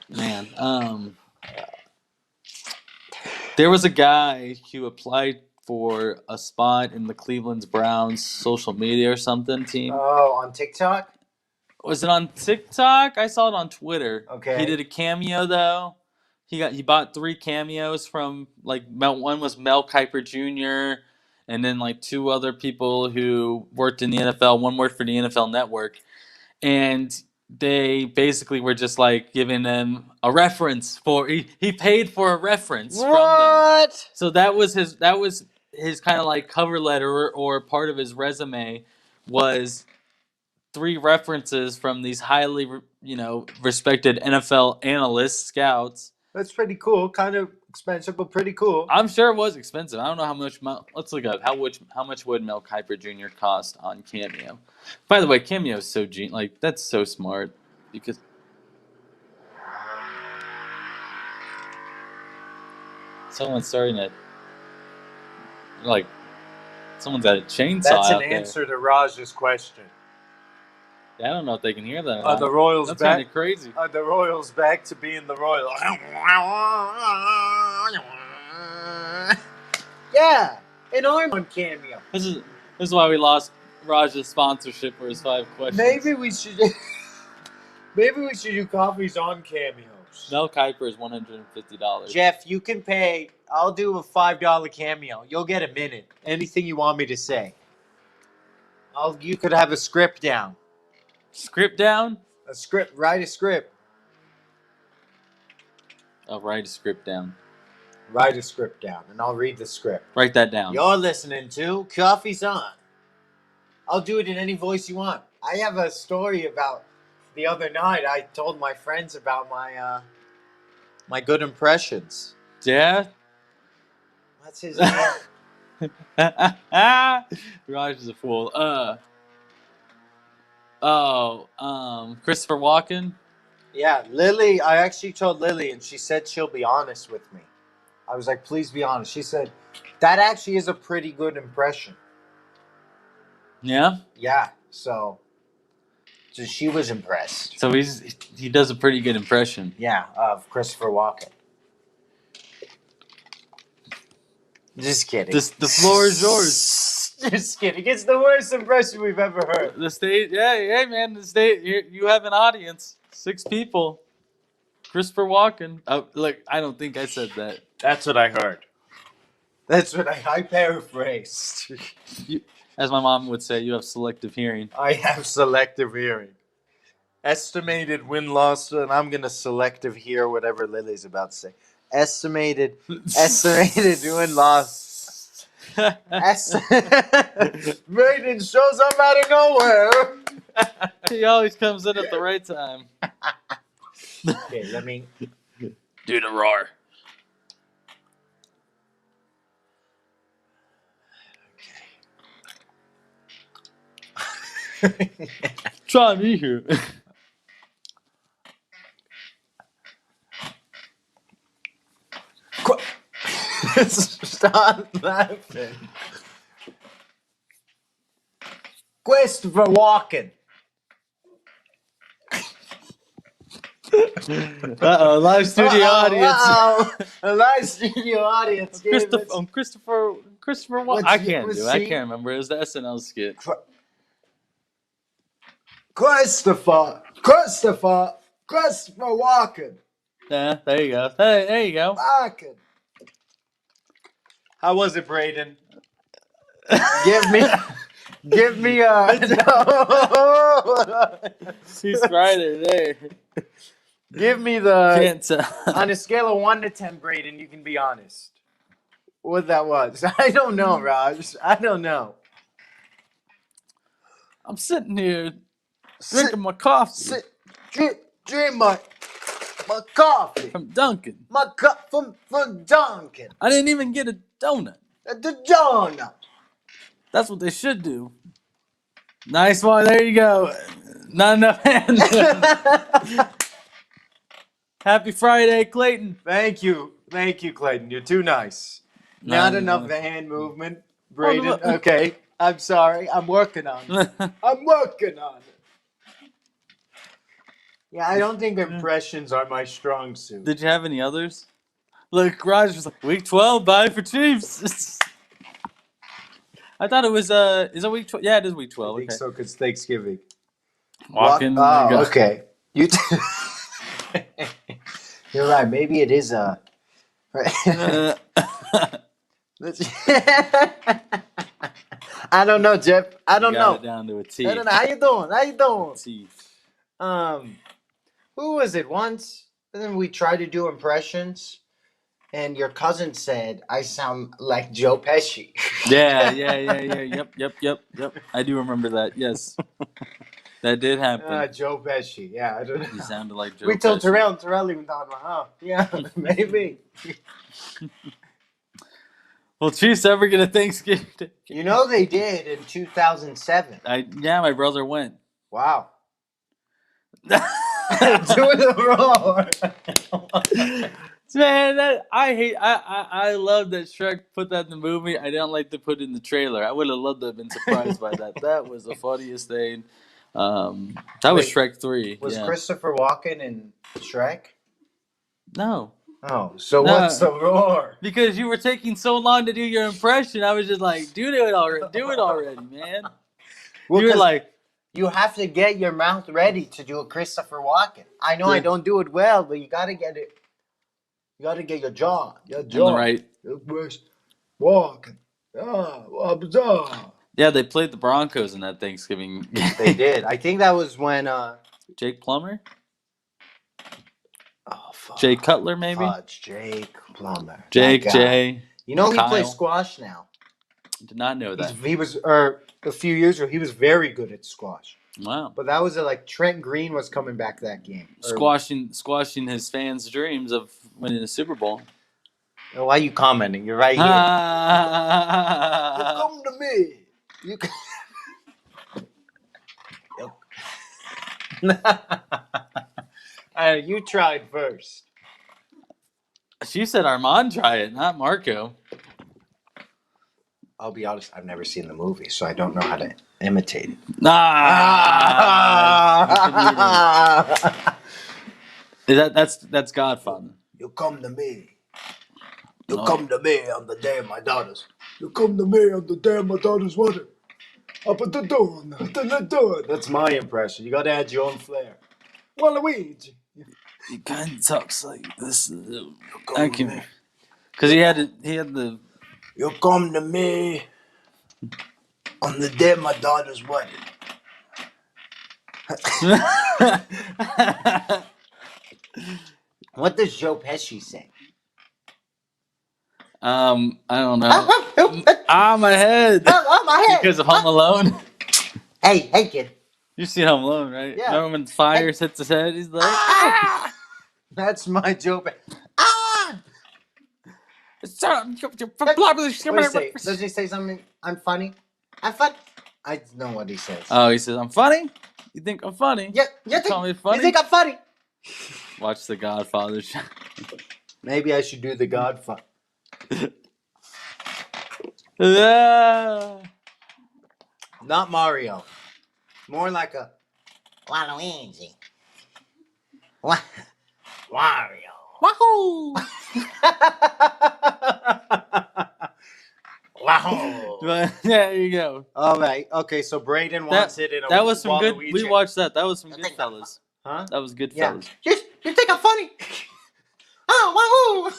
Man. There was a guy who applied for a spot in the Cleveland Browns social media or something team. Oh, on TikTok? Was it on TikTok? I saw it on Twitter. Okay. He did a cameo though. He bought 3 cameos from one was Mel Kiper Jr. and then like 2 other people who worked in the NFL. One worked for the NFL Network, and they basically were just like giving them a reference for he paid for a reference from them. What? So that was his kind of like cover letter or part of his resume was 3 references from these highly respected NFL analysts, scouts. That's pretty cool. Kind of expensive, but pretty cool. I'm sure it was expensive. I don't know how much. Let's look up how much would Mel Kiper Jr. cost on Cameo. By the way, Cameo is so that's so smart because someone's starting to someone's got a chainsaw That's out an there. answer to Raj's question. Yeah, I don't know if they can hear that. Or Are not. the Royals That's kind back? of crazy. Are the Royals back to being the Royals? Yeah, an arm on Cameo. This is why we lost Raj's sponsorship for his 5 questions. Maybe we should do coffees on Cameos. Mel Kiper is $150. Jeff, you can pay. I'll do a $5 cameo. You'll get a minute. Anything you want me to say. You could have a script down. Script down? A script. Write a script. I'll write a script down. Write a script down, and I'll read the script. Write that down. You're listening to Coffee's On. I'll do it in any voice you want. I have a story about the other night. I told my friends about my good impressions. Yeah? What's his name? Raj is a fool. Christopher Walken? Yeah, Lily. I actually told Lily, and she said she'll be honest with me. I was like, please be honest. She said, that actually is a pretty good impression. Yeah? Yeah, so she was impressed. So he does a pretty good impression. Yeah, of Christopher Walken. Just kidding. The floor is yours. Just kidding. It's the worst impression we've ever heard. The state, hey man, the state. You have an audience, 6 people. Christopher Walken. Oh, look, I don't think I said that. That's what I heard. That's what I paraphrased. As my mom would say, you have selective hearing. I have selective hearing. Estimated win-loss, and I'm going to selective hear whatever Lily's about to say. Estimated win-loss. Braden shows up out of nowhere. He always comes in at the right time. Okay, let me do the roar. Try me here. Stop laughing. Christopher Walken. Uh-oh, live studio audience. A live studio audience. Christopher Walken. I can't do it. I can't remember. It was the SNL skit. Christopher Walken. Yeah, there you go. Hey, there you go. Walken. How was it, Braden? Give me a. He's right there. Give me the. Can't tell. On a scale of 1 to 10, Braden, you can be honest. What that was? I don't know, Raj. I don't know. I'm sitting here drinking my coffee. Drink my coffee from Dunkin'. From Dunkin'. I didn't even get a donut. The donut. That's what they should do. Nice one. There you go. Not enough hand. Happy Friday, Clayton. Thank you, Clayton. You're too nice. Not enough hand movement, Braden. Okay, I'm sorry. I'm working on it. Yeah, I don't think impressions are my strong suit. Did you have any others? Look, Raj was like, week 12, bye for Chiefs. I thought it was is it week 12? Yeah, it is week I 12. think Okay. so because Thanksgiving. Walking. Oh, okay. You. You're right. Maybe it is a. I don't know, Jeff. I don't got it know. down to a T. I don't know. How you doing? How you doing? T. Who was it once? And then we tried to do impressions, and your cousin said I sound like Joe Pesci. Yeah. Yep. I do remember that. Yes, that did happen. Joe Pesci. Yeah, I don't know. You sounded like Joe We told Pesci. Terrell even thought, oh, yeah, maybe. Well, Chiefs ever get a Thanksgiving? You know they did in 2007. My brother went. Wow. Doing the roar. Man, I love that Shrek put that in the movie. I didn't like to put it in the trailer. I would have loved to have been surprised by that. That was the funniest thing. That was Wait, Shrek 3. Was yeah. Christopher Walken in Shrek? No. Oh, so No. what's the roar? Because you were taking so long to do your impression, I was just like, do it already, man. Well, You were 'cause like, you have to get your mouth ready to do a Christopher Walken. I know I Yeah. don't do it well, but you gotta get it. You gotta get your jaw. Your on jaw. the right. Walken. Yeah, they played the Broncos in that Thanksgiving game. They did. I think that was when. Jake Plummer? Oh, fuck. Jay Cutler, maybe? Fudge, Jake Plummer. Jake, That guy. Jay. You know he Kyle. plays squash now. Did not know that. He was, a few years ago, he was very good at squash. Wow. But that was like Trent Green was coming back that game. Squashing his fans' dreams of winning a Super Bowl. Why are you commenting? You're right here. You come to me. You come. You tried first. She said Armand try it, not Marco. I'll be honest, I've never seen the movie, so I don't know how to imitate it. That's Godfather. You come to me. You No. come to me on the day of my daughters. You come to me on the day of my daughter's wedding. Up at the door, the door. That's my impression. You gotta add your own flair. Waluigi. He kind of talks like this. I can, because he had the. You come to me on the day of my daughter's wedding. What does Joe Pesci say? I don't know. My head. My head. Because of Home Alone. Hey, kid. You see Home Alone, right? Yeah. Remember when fires hits his head? He's like, Ah! That's my Joe Pesci. Ah! What does he say? Does he say something? I'm funny. I'm fun. I know what he says. Oh, he says, I'm funny? You think I'm funny? Yeah, you Call me funny? You think I'm funny? Watch The Godfather. Maybe I should do the Godfather. Yeah. Not Mario. More like a Waluigi. Wario. Wahoo! Wow. There you go. All right. Okay. So Braden wants it in a That was some good. Waluigi. We watched that. That was some good think fellas. Huh? That was good Yeah. fellas. You think I'm funny? Oh, wahoo!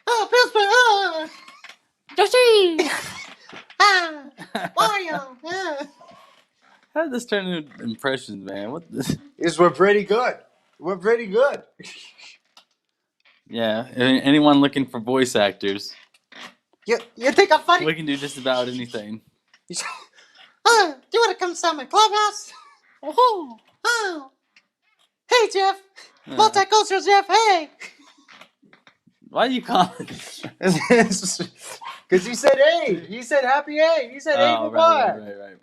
Oh, Pillsbury. Yoshi. Mario. How did this turn into impressions, man? What this? Yes, we're pretty good. We're pretty good. Yeah. Anyone looking for voice actors? You think I'm funny? We can do just about anything. Do you want to come to my clubhouse? Oh. Hey, Jeff. Multicultural Jeff. Hey. Why are you calling? Because you said hey. You said happy hey. You said hey for what? Right.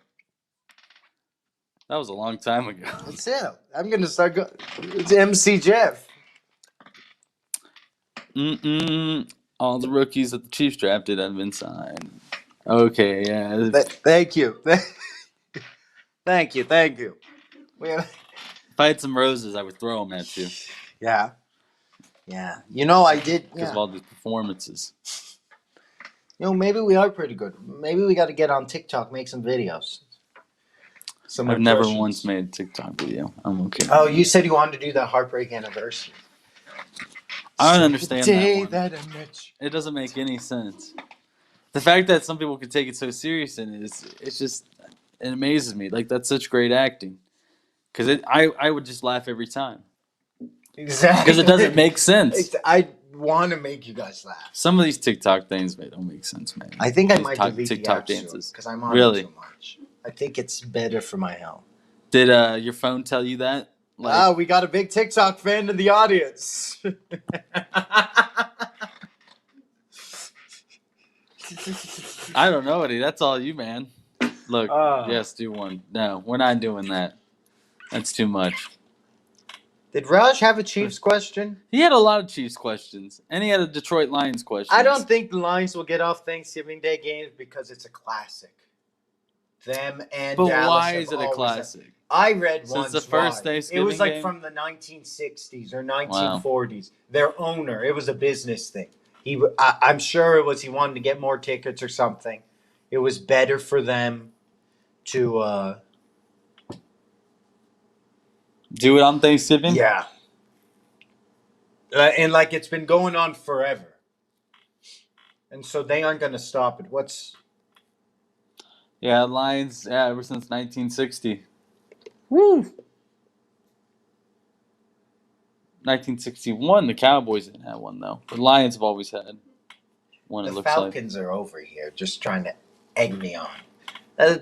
That was a long time ago. That's it. I'm going to start going. It's MC Jeff. All the rookies that the Chiefs drafted have been signed. Okay, yeah. Thank you. Thank you. If I had some roses, I would throw them at you. Yeah. Yeah. You know, I did. because of Yeah. all these performances. You know, maybe we are pretty good. Maybe we got to get on TikTok, make some videos. Some I've never impressions. once made a TikTok video. I'm okay. Oh, you said you wanted to do that heartbreak anniversary. I don't understand that one. That I met you. It doesn't make any sense. The fact that some people could take it so serious and it's just it amazes me. Like that's such great acting. Because I would just laugh every time. Exactly. Because it doesn't make sense. I want to make you guys laugh. Some of these TikTok things don't make sense, man. I think I These might delete TikTok the app dances. because I'm on Really? it too much. I think it's better for my health. Did your phone tell you that? We got a big TikTok fan in the audience. I don't know, Eddie. That's all you, man. Look, yes, do one. No, we're not doing that. That's too much. Did Raj have a Chiefs question? He had a lot of Chiefs questions, and he had a Detroit Lions question. I don't think the Lions will get off Thanksgiving Day games because it's a classic. Them and But Dallas why have is it a always classic? I read Since once the first why. Thanksgiving It was like game? from the 1960s or 1940s. Their owner, it was a business thing. I'm sure it was he wanted to get more tickets or something. It was better for them to Do it on Thanksgiving? yeah. And like it's been going on forever. And so they aren't going to stop it. Yeah, Lions, ever since 1960. Woo! 1961, the Cowboys didn't have one, though. The Lions have always had one, it The looks like. Falcons are over here just trying to egg me on.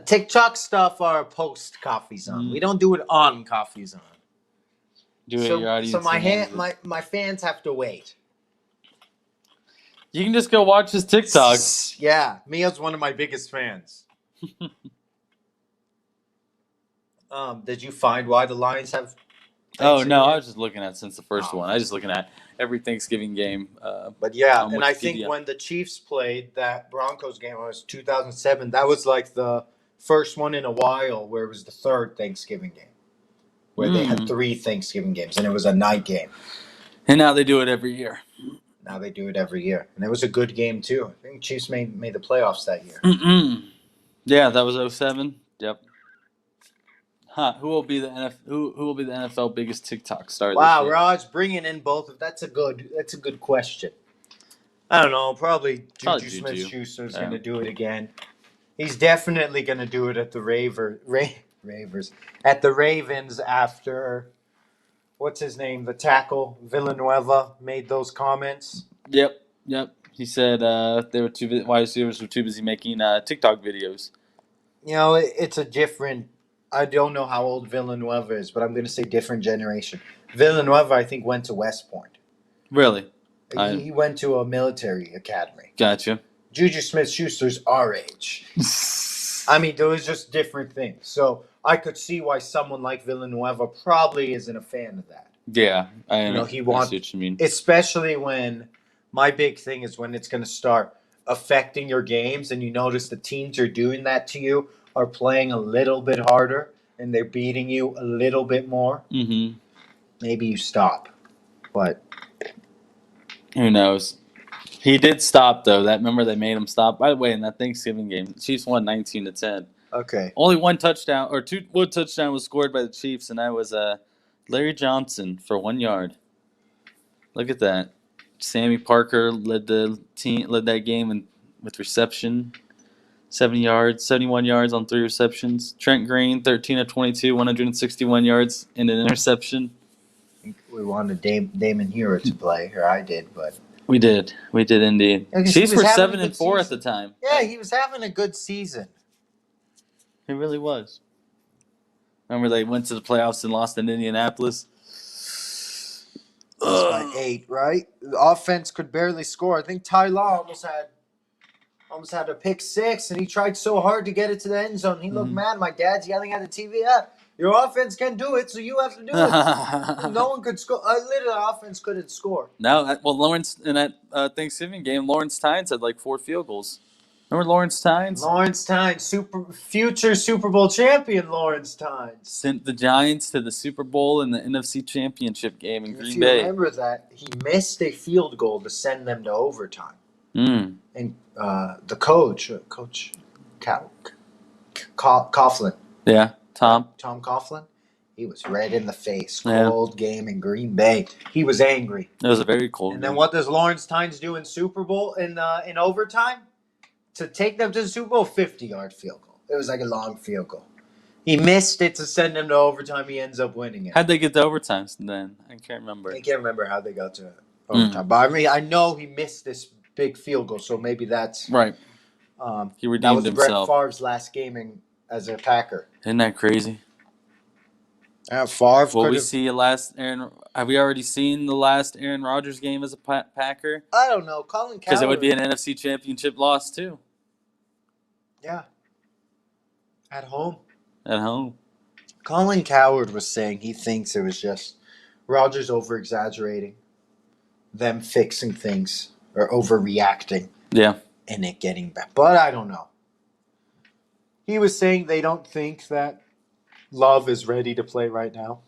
TikTok stuff are post Coffee Zone. We don't do it on Coffee Zone. Do it, your audience. So my fans have to wait. You can just go watch his TikToks. Yeah, Mia's one of my biggest fans. Did you find why the Lions have? Oh no, I was just looking at since the first Oh. one. I was just looking at every Thanksgiving game. But yeah, on and I think Wikipedia. when the Chiefs played that Broncos game, it was 2007. That was like the first one in a while where it was the third Thanksgiving game, where they had 3 Thanksgiving games, and it was a night game. And now they do it every year. Now they do it every year, and it was a good game too. I think Chiefs made the playoffs that year. Yeah, that was 07. Yep. Huh? Who will be the NFL biggest TikTok star? Wow, this year? Raj, bringing in both of that's a good question. I don't know, probably Probably Juju Juju. Smith-Schuster is Yeah. going to do it again. He's definitely going to do it at the Ravers at the Ravens after what's his name, the tackle Villanueva made those comments. Yep. He said they were wide receivers were too busy making TikTok videos. You know, it's a different. I don't know how old Villanueva is, but I'm going to say different generation. Villanueva, I think, went to West Point. Really? He went to a military academy. Gotcha. Juju Smith-Schuster's our age. I mean, there was just different things. So I could see why someone like Villanueva probably isn't a fan of that. Yeah, I You know, see what you mean. Especially when my big thing is when it's going to start affecting your games and you notice the teams are doing that to you are playing a little bit harder and they're beating you a little bit more. Mm-hmm. Maybe you stop. But who knows? He did stop though. Remember they made him stop. By the way, in that Thanksgiving game, the Chiefs won 19-10. okay. Only one touchdown one touchdown was scored by the Chiefs, and that was Larry Johnson for 1 yard. Look at that. Sammy Parker led that game with reception. 71 yards on 3 receptions. Trent Green, 13 of 22, 161 yards and an interception. We wanted Damon Hero to play, or I did, but We did indeed. Yeah, 'cause he Chiefs was were having a 7-4 good at the time. yeah, he was having a good season. He really was. Remember they went to the playoffs and lost in Indianapolis? Lost by 8, right? The offense could barely score. I think Ty Law almost had a pick 6, and he tried so hard to get it to the end zone. He looked mad. My dad's yelling at the TV, your offense can do it, so you have to do it. No one could score. Literally, the offense couldn't score. No, well, Lawrence in that Thanksgiving game, Lawrence Tynes had like 4 field goals. Remember Lawrence Tynes? Lawrence Tynes, future Super Bowl champion Lawrence Tynes. Sent the Giants to the Super Bowl and the NFC Championship game in If Green you Bay. remember that, he missed a field goal to send them to overtime. Mm. And the coach Coughlin. Yeah, Tom. Tom Coughlin. He was red in the face. Yeah. Cold game in Green Bay. He was angry. It was a very cold And game. then what does Lawrence Tynes do in Super Bowl in overtime? To take them to the Super Bowl, 50-yard field goal. It was like a long field goal. He missed it to send them to overtime. He ends up winning it. How'd they get to overtime then? I can't remember. I can't remember how they got to overtime. But I mean, I know he missed this big field goal, so maybe that's Right. He that redeemed was Brett himself. Favre's last game as a Packer. Isn't that crazy? Favre Will we could've- see a last Aaron? Have we already seen the last Aaron Rodgers game as a Packer? I don't know. Colin Cowherd. Because it would be an NFC Championship loss too Yeah. At home. at home. Colin Cowherd was saying he thinks it was just Rodgers over-exaggerating, them fixing things, or overreacting, Yeah. and it getting back. But I don't know. He was saying they don't think that Love is ready to play right now.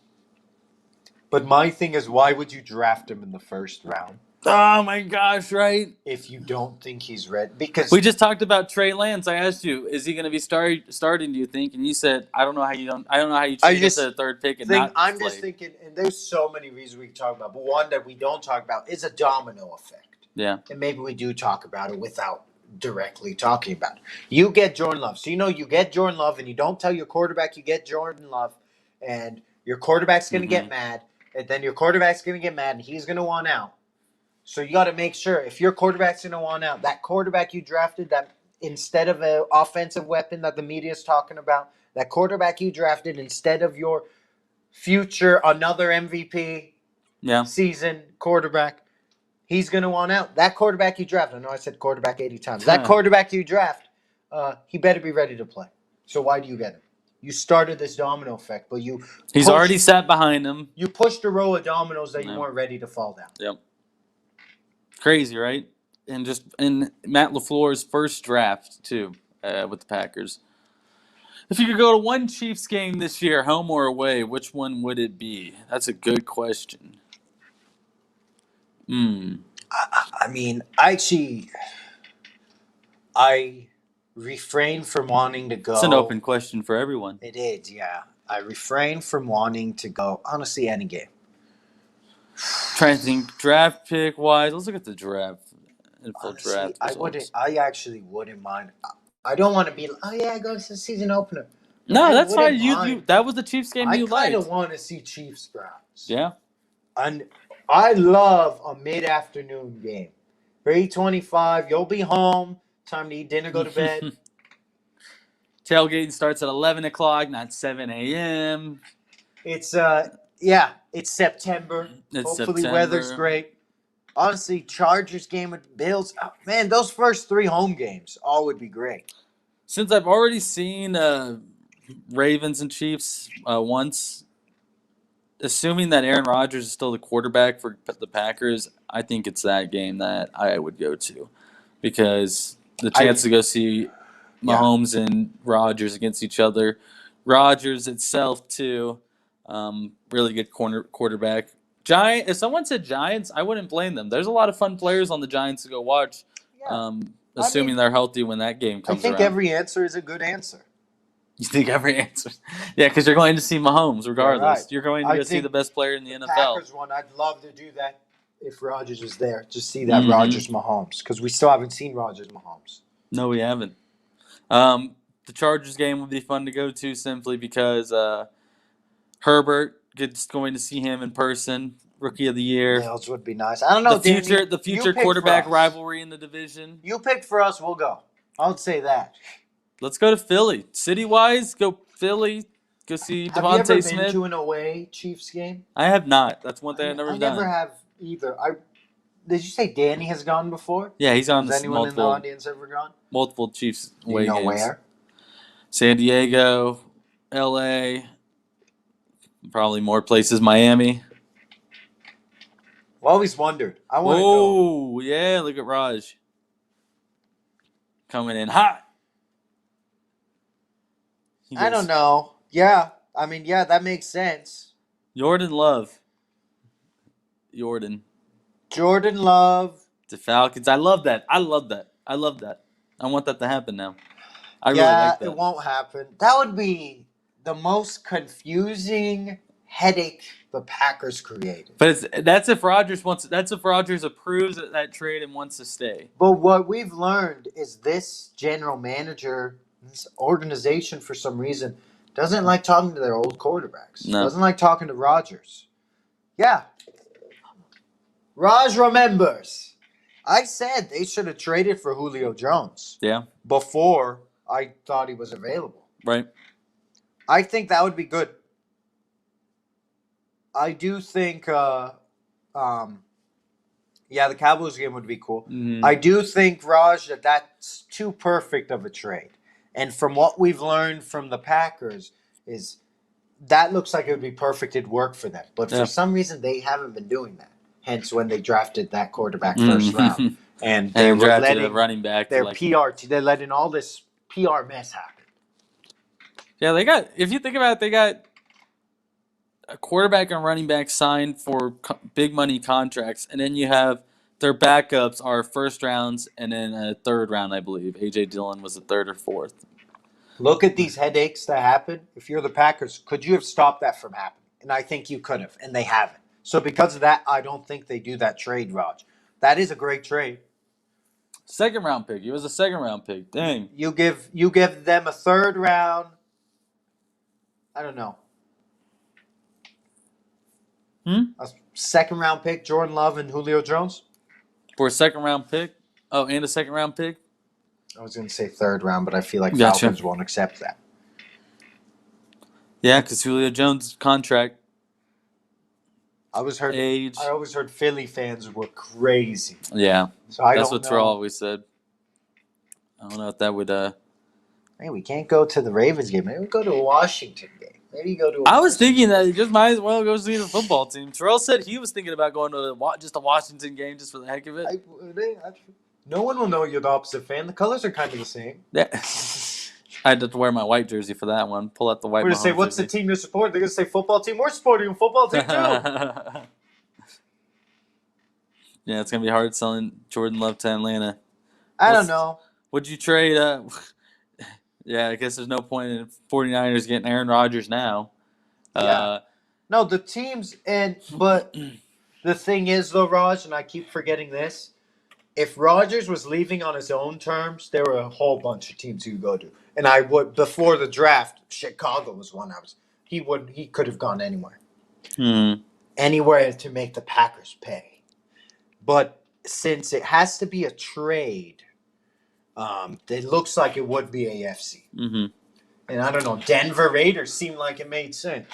But my thing is, why would you draft him in the first round Oh my gosh! Right. if you don't think he's ready? Because We just talked about Trey Lance. I asked you, is he going to be starting? Do you think? And you said, I don't know how you don't. I don't know how you trade us just a third pick and not. I'm play. just thinking, and there's so many reasons we can talk about, but one that we don't talk about is a domino effect. Yeah. And maybe we do talk about it without directly talking about it. You get Jordan Love. So you get Jordan Love and you don't tell your quarterback you get Jordan Love, and your quarterback's going to get mad, and then your quarterback's going to get mad and he's going to want out. So you got to make sure if your quarterback's going to want out, that quarterback you drafted, that instead of an offensive weapon that the media is talking about, that quarterback you drafted instead of your future another MVP Yeah. season quarterback, he's going to want out. That quarterback you draft, I know I said quarterback 80 times. That quarterback you draft, he better be ready to play. So why do you get him? You started this domino effect, but He's already sat behind him. You pushed a row of dominoes that you weren't ready to fall down. Yep. Crazy, right? And just in Matt LaFleur's first draft too, with the Packers. If you could go to one Chiefs game this year, home or away, which one would it be? That's a good question. I mean, I refrain from wanting to go. It's an open question for everyone. It is, yeah. I refrain from wanting to go, honestly, any game. Trying to think draft pick wise. Let's look at the draft. Honestly, Draft results. I actually wouldn't mind. I don't want to be, oh yeah, go to the season opener. No, I that's fine. wouldn't You mind. that was the Chiefs game I you kind liked. of want to see Chiefs Browns. Yeah. And I love a mid-afternoon game. 3:25, you'll be home. Time to eat dinner, go to bed. Tailgating starts at 11 o'clock, not 7 a.m. It's it's September. It's Hopefully September. weather's great. Honestly, Chargers game with Bills. Oh, man, those first 3 home games all would be great. Since I've already seen Ravens and Chiefs once, assuming that Aaron Rodgers is still the quarterback for the Packers, I think it's that game that I would go to, because the chance to go see Mahomes and Rodgers against each other, Rodgers itself too, really good quarterback. If someone said Giants, I wouldn't blame them. There's a lot of fun players on the Giants to go watch, assuming they're healthy when that game comes around. I think every answer is a good answer. You think every answer? Yeah, because you're going to see Mahomes regardless. Right. You're going to go see the best player in the NFL. Packers one, I'd love to do that if Rodgers was there. Just see that Rodgers Mahomes, because we still haven't seen Rodgers Mahomes. No, we haven't. The Chargers game would be fun to go to simply because Herbert gets going to see him in person. Rookie of the year. Bills would be nice. I don't know. The future quarterback rivalry in the division. You pick for us, we'll go. I would say that. Let's go to Philly. City-wise, go Philly. Go see Devontae Smith. Have you ever been to an away Chiefs game? I have not. That's one thing I've never done. I never have either. Did you say Danny has gone before? Yeah, he's on Has anyone in the audience ever gone? Multiple Chiefs away games. Do you know where? San Diego, L.A., probably more places. Miami. Well, I always wondered. I want to go. Oh, yeah, look at Raj. coming in hot. He I goes, don't know. Yeah, I mean, yeah, that makes sense. Jordan Love. Jordan. Jordan Love. The Falcons. I love that. I love that. I love that. I want that to happen now. I really Yeah, like it that. won't happen. That would be the most confusing headache the Packers created. But that's if Rodgers wants. That's if Rodgers approves that trade and wants to stay. But what we've learned is this general manager, this organization, for some reason, doesn't like talking to their old quarterbacks. No. Doesn't like talking to Rodgers. Yeah. Raj remembers. I said they should have traded for Julio Jones Yeah. before I thought he was available. Right. I think that would be good. I do think, the Cowboys game would be cool. Mm-hmm. I do think, Raj, that's too perfect of a trade. And from what we've learned from the Packers is that looks like it would be perfect. It'd work for them. But Yeah. for some reason, they haven't been doing that. Hence, when they drafted that quarterback first round. And they and were drafted letting a running back. their Like, they're letting all this PR mess happen. yeah, they got. If you think about it, they got a quarterback and running back signed for big money contracts, and then you have their backups are first rounds and then a third round, I believe. AJ Dillon was the third or fourth. Look at these headaches that happen. If you're the Packers, could you have stopped that from happening? And I think you could have, and they haven't. So because of that, I don't think they do that trade, Raj. That is a great trade. Second round pick. It was a second round pick. Dang. You give them a third round. I don't know. A second round pick, Jordan Love and Julio Jones. For a second round pick. Oh, and a second round pick. I was going to say third round, but I feel like Gotcha. Falcons won't accept that. Yeah, because Julio Jones' contract I always age. heard Philly fans were crazy. Yeah, So I that's don't what know. Terrell always said. I don't know if that would. Hey, we can't go to the Ravens game. Maybe we go to a Washington game. Maybe go to. I was thinking that you just might as well go see the football team. Terrell said he was thinking about going to just a Washington game just for the heck of it. No one will know you're the opposite fan. The colors are kind of the same. Yeah. I had to wear my white jersey for that one. Pull out the white. We're gonna say, "What's the team you support?" They're gonna say, "Football team." We're supporting a football team too. Yeah, it's gonna be hard selling Jordan Love to Atlanta. I don't know. Would you trade? Yeah, I guess there's no point in 49ers getting Aaron Rodgers now. Yeah. No, the teams but the thing is though, Raj, and I keep forgetting this. If Rodgers was leaving on his own terms, there were a whole bunch of teams he could go to. And I would before the draft, Chicago was one he could have gone anywhere. Anywhere to make the Packers pay. But since it has to be a trade, it looks like it would be AFC. Mm-hmm. And I don't know, Denver Raiders seemed like it made sense.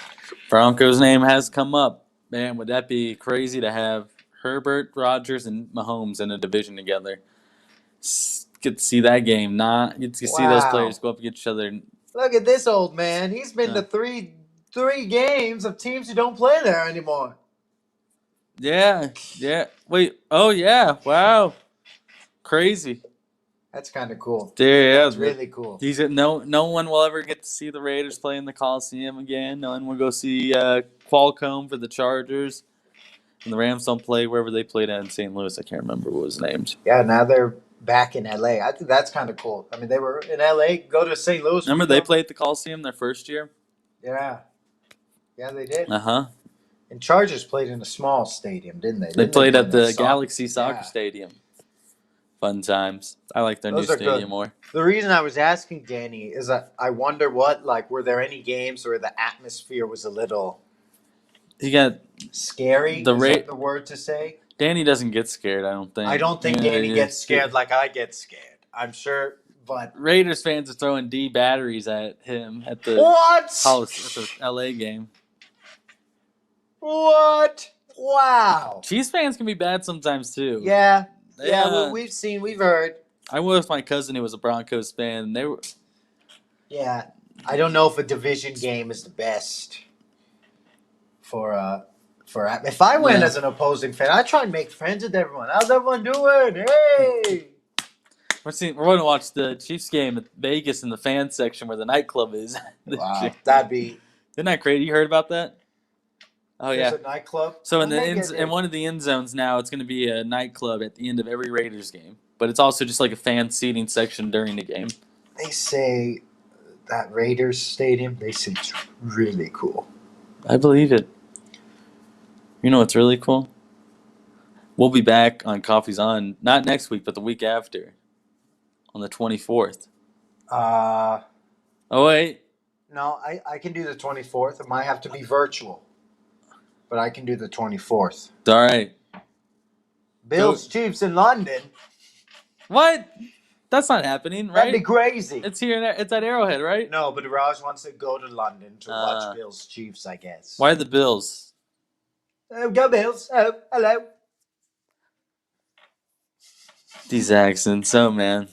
Broncos' name has come up. Man, would that be crazy to have Herbert, Rodgers, and Mahomes in a division together? Get to see that game. Get to see those players go up against each other. Look at this old man. He's been to three games of teams who don't play there anymore. Yeah. Wait. Oh, yeah. Wow. Crazy. That's kind of cool. Yeah, that's really cool. No one will ever get to see the Raiders play in the Coliseum again. No one will go see Qualcomm for the Chargers. And the Rams don't play wherever they played at in St. Louis. I can't remember what was named. Yeah, now they're back in LA. I think that's kind of cool. I mean, they were in LA, go to St. Louis. Remember they played at the Coliseum their first year? Yeah. Yeah, they did. Uh-huh. And Chargers played in a small stadium, didn't they? They played at the Galaxy Soccer Stadium. Fun times. I like their new stadium more. The reason I was asking Danny is that I wonder were there any games where the atmosphere was a little scary? Is that the word to say? Danny doesn't get scared, I don't think. I don't think Danny gets scared like I get scared. I'm sure, but Raiders fans are throwing D batteries at him at the LA game. What? Wow. Chiefs fans can be bad sometimes too. Yeah. We've heard. I was with my cousin who was a Broncos fan, and they were. Yeah, I don't know if a division game is the best for. If I went as an opposing fan, I'd try and make friends with everyone. How's everyone doing? Hey. We're going to watch the Chiefs game at Vegas in the fan section where the nightclub is. this year. Wow, that'd be. Isn't that crazy? You heard about that? Oh There's yeah. a nightclub. So in When the they ends, get in it, one of the end zones now, it's going to be a nightclub at the end of every Raiders game. But it's also just like a fan seating section during the game. they say that Raiders stadium. They say it's really cool. I believe it. You know what's really cool? We'll be back on Coffee's On, not next week, but the week after, on the 24th. Uh, Oh, wait. no, I can do the 24th. It might have to be virtual, but I can do the 24th. All right. Bills Chiefs in London. What? That's not happening, That'd be right? crazy. It's here. It's at Arrowhead, right? No, but Raj wants to go to London to watch Bills Chiefs, I guess. Why the Bills? Oh, go Bills. Oh, hello. These accents, oh man.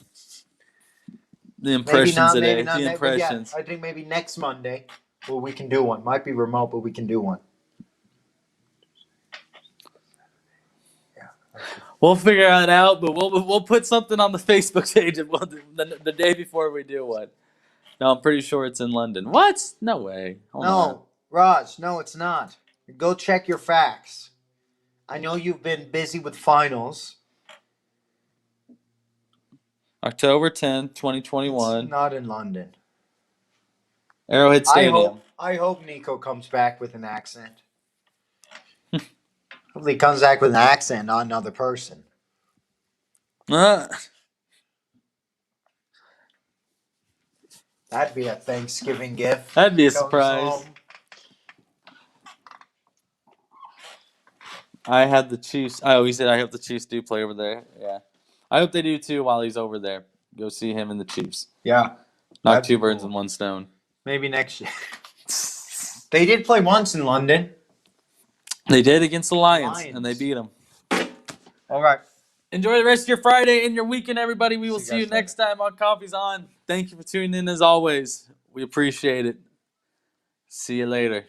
The impressions today. The impressions. Yeah, I think maybe next Monday, well, we can do one. Might be remote, but we can do one. We'll figure it out, but we'll put something on the Facebook page the day before we do one. No, I'm pretty sure it's in London. What? No way. Hold on. No, Raj, no, it's not. Go check your facts. I know you've been busy with finals. October 10th, 2021. It's not in London. Arrowhead Stadium. I hope Nico comes back with an accent. Hopefully he comes back with an accent, not another person. That'd be a Thanksgiving gift. That'd be a Comes surprise. home. I had the Chiefs. Oh, he said I hope the Chiefs do play over there. Yeah. I hope they do too while he's over there. Go see him and the Chiefs. Yeah. Knock That'd two be birds cool. in one stone. Maybe next year. They did play once in London. They did against the Lions. And they beat them. All right. Enjoy the rest of your Friday and your weekend, everybody. We will See you see you guys next time on Coffee's On. Thank you for tuning in as always. We appreciate it. See you later.